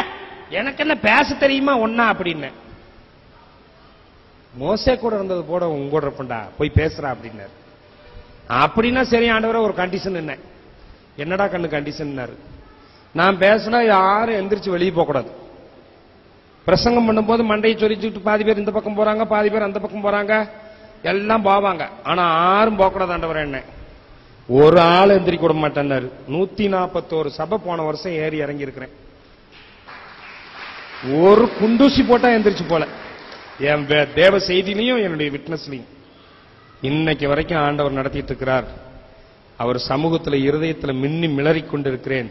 எனக்கு என்ன பேச தெரியுமா ஒன்னா அப்படின்னு. மோசே கூட இருந்தது போட உங்க கூட இருப்பா, போய் பேசுறா அப்படின்னாரு. அப்படின்னா சரி ஆண்டவரே, ஒரு கண்டிஷன் என்ன. என்னடா கண்ணு கண்டிஷன்? நான் பேசினா யாரும் எந்திரிச்சு வெளியே போக கூடாது. பிரசங்கம் பண்ணும்போது மண்டையை சொரிச்சுட்டு பாதி பேர் இந்த பக்கம் போறாங்க, பாதி பேர் அந்த பக்கம் போறாங்க, எல்லாம் போவாங்க. ஆனா யாரும் போக கூடாது ஆண்டவரே. என்ன ஒரு ஆள் எந்திரிக்க விட மாட்டேன்னாரு. 141 சபை போன வருஷம் ஏறி இறங்கி இருக்கிறேன். ஒரு குண்டூசி போட்டா எந்திரிச்சு போல. என் தேவ செய்திலையும் என்னுடைய விட்னஸ்லையும் இன்னைக்கு வரைக்கும் ஆண்டவர் நடத்திட்டு இருக்கிறார். அவர் சமூகத்துல இருதயத்துல மின்னி மிளறி கொண்டிருக்கிறேன்.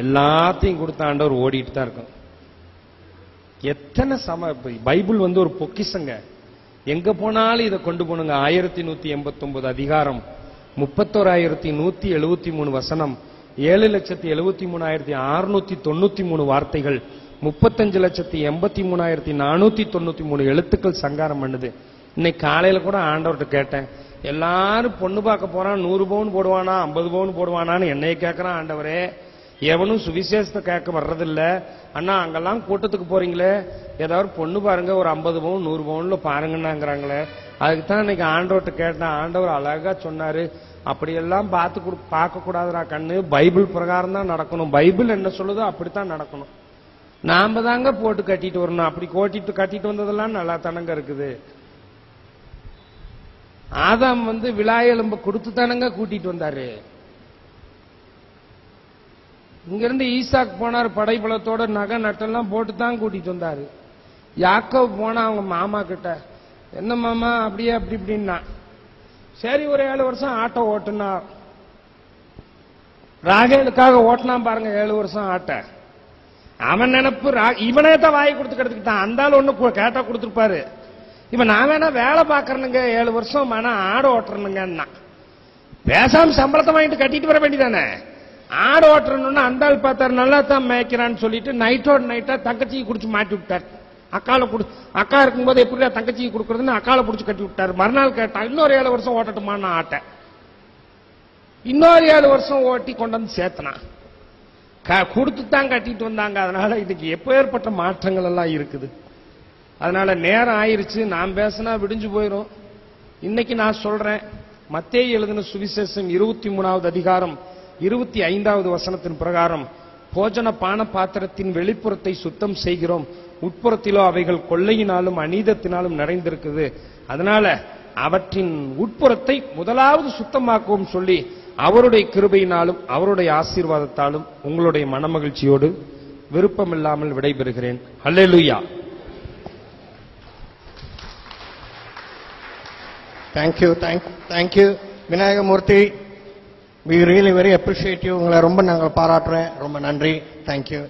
எல்லாத்தையும் கொடுத்த ஆண்டவர் ஓடிட்டு தான் இருக்கும். எத்தனை பைபிள் வந்து ஒரு பொக்கிஷங்க. எங்க போனாலும் இதை கொண்டு போனுங்க. 1189 அதிகாரம், 31,173 வசனம், 7,73,693 வார்த்தைகள், 35,83,493 எழுத்துக்கள் சங்காரம் பண்ணுது. இன்னைக்கு காலையில கூட ஆண்டவர்கிட்ட கேட்டேன். எல்லாரும் பொண்ணு பார்க்க போறான், 100 பவுன் போடுவானா 50 பவுன் போடுவானான்னு என்னைய கேட்கறான். ஆண்டவரே, எவனும் சுவிசேஷத்தை கேட்க வர்றதில்ல. அண்ணா அங்கெல்லாம் கூட்டத்துக்கு போறீங்களே, ஏதாவது பொண்ணு பாருங்க, ஒரு 50 பவுன் 100 பவுன்ல பாருங்கன்னாங்கிறாங்களே. அதுக்கு தான் இன்னைக்கு ஆண்டவர்கிட்ட கேட்டேன். ஆண்டவர் அழகா சொன்னாரு, அப்படியெல்லாம் பார்க்க கூடாதுடா கண்ணு, பைபிள் பிரகாரம் தான் நடக்கணும். பைபிள் என்ன சொல்லுதோ அப்படித்தான் நடக்கணும். நாம தாங்க போட்டு கட்டிட்டு வரணும். அப்படி கட்டிட்டு வந்ததெல்லாம் நல்லா தானங்க இருக்குது. ஆதாம் வந்து விழா எலும்பு கொடுத்து தானங்க கூட்டிட்டு வந்தாரு. இங்கிருந்து ஈசாக் போனார், படைபலத்தோட நகை நட்டெல்லாம் போட்டு தான் கூட்டிட்டு வந்தாரு. யாக்கோப் போனா அவங்க மாமா கிட்ட, என்ன மாமா அப்படியே அப்படி இப்படின்னா. சரி ஒரு 7 வருஷம் ஆட்டோ ஓட்டுனா. ராகேலுக்காக ஓட்டினா பாருங்க 7 வருஷம் ஆட்ட. அவன் நினைப்பு இவனே தான் வாயை கொடுத்து கிடத்துக்கிட்டான். அந்த ஆள் ஒண்ணு கேட்டா கொடுத்துருப்பாரு. இப்ப நான் வேணா வேலை பாக்குறனுங்க 7 வருஷம் வேணா ஆடு ஓட்டுறனுங்கன்னா பேசாம சம்பளத்தை வாங்கிட்டு கட்டிட்டு வர வேண்டியதானே. ஆடு ஓட்டுறணும்னா அந்த ஆள் பார்த்தாரு நல்லா தான் மேய்க்கிறான்னு சொல்லிட்டு நைட்டோட நைட்டா தங்கச்சியை குடிச்சு மாட்டி விட்டார். அக்கா இருக்கும்போது எப்படி தங்கச்சியை கொடுக்கறதுன்னு அக்கால புடிச்சு கட்டி விட்டாரு. மறுநாள் கேட்டா இன்னொரு 7 வருஷம் ஓட்டட்டுமா நான் ஆட்ட. இன்னொரு 7 வருஷம் ஓட்டி கொண்டு வந்து சேர்த்தனா கொடுத்து தான் கட்டிட்டு வந்தாங்க. அதனால இன்னைக்கு எப்பேற்பட்ட மாற்றங்கள் எல்லாம் இருக்குது. அதனால நேரம் ஆயிருச்சு, நான் பேசினா விடிஞ்சு போயிடும். இன்னைக்கு நான் சொல்றேன், மத்தேயு எழுதின சுவிசேஷம் 23வது அதிகாரம் 25வது வசனத்தின் பிரகாரம், போஜன பான பாத்திரத்தின் வெளிப்புறத்தை சுத்தம் செய்கிறோம், உட்புறத்திலோ அவைகள் கொள்ளையினாலும் அநீதத்தினாலும் நிறைந்திருக்குது. அதனால அவற்றின் உட்புறத்தை முதலாவது சுத்தமாக்கவும் சொல்லி அவருடைய கிருபையினாலும் அவருடைய ஆசீர்வாதத்தாலும் உங்களுடைய மனமகிழ்ச்சியோடு விருப்பமில்லாமல் விடைபெறுகிறேன். அல்லேலூயா. Thank you Vinayagamurthy. we really very appreciate you. உங்களை ரொம்ப நாங்கள் பாராட்டுறேன். ரொம்ப நன்றி. தேங்க்யூ.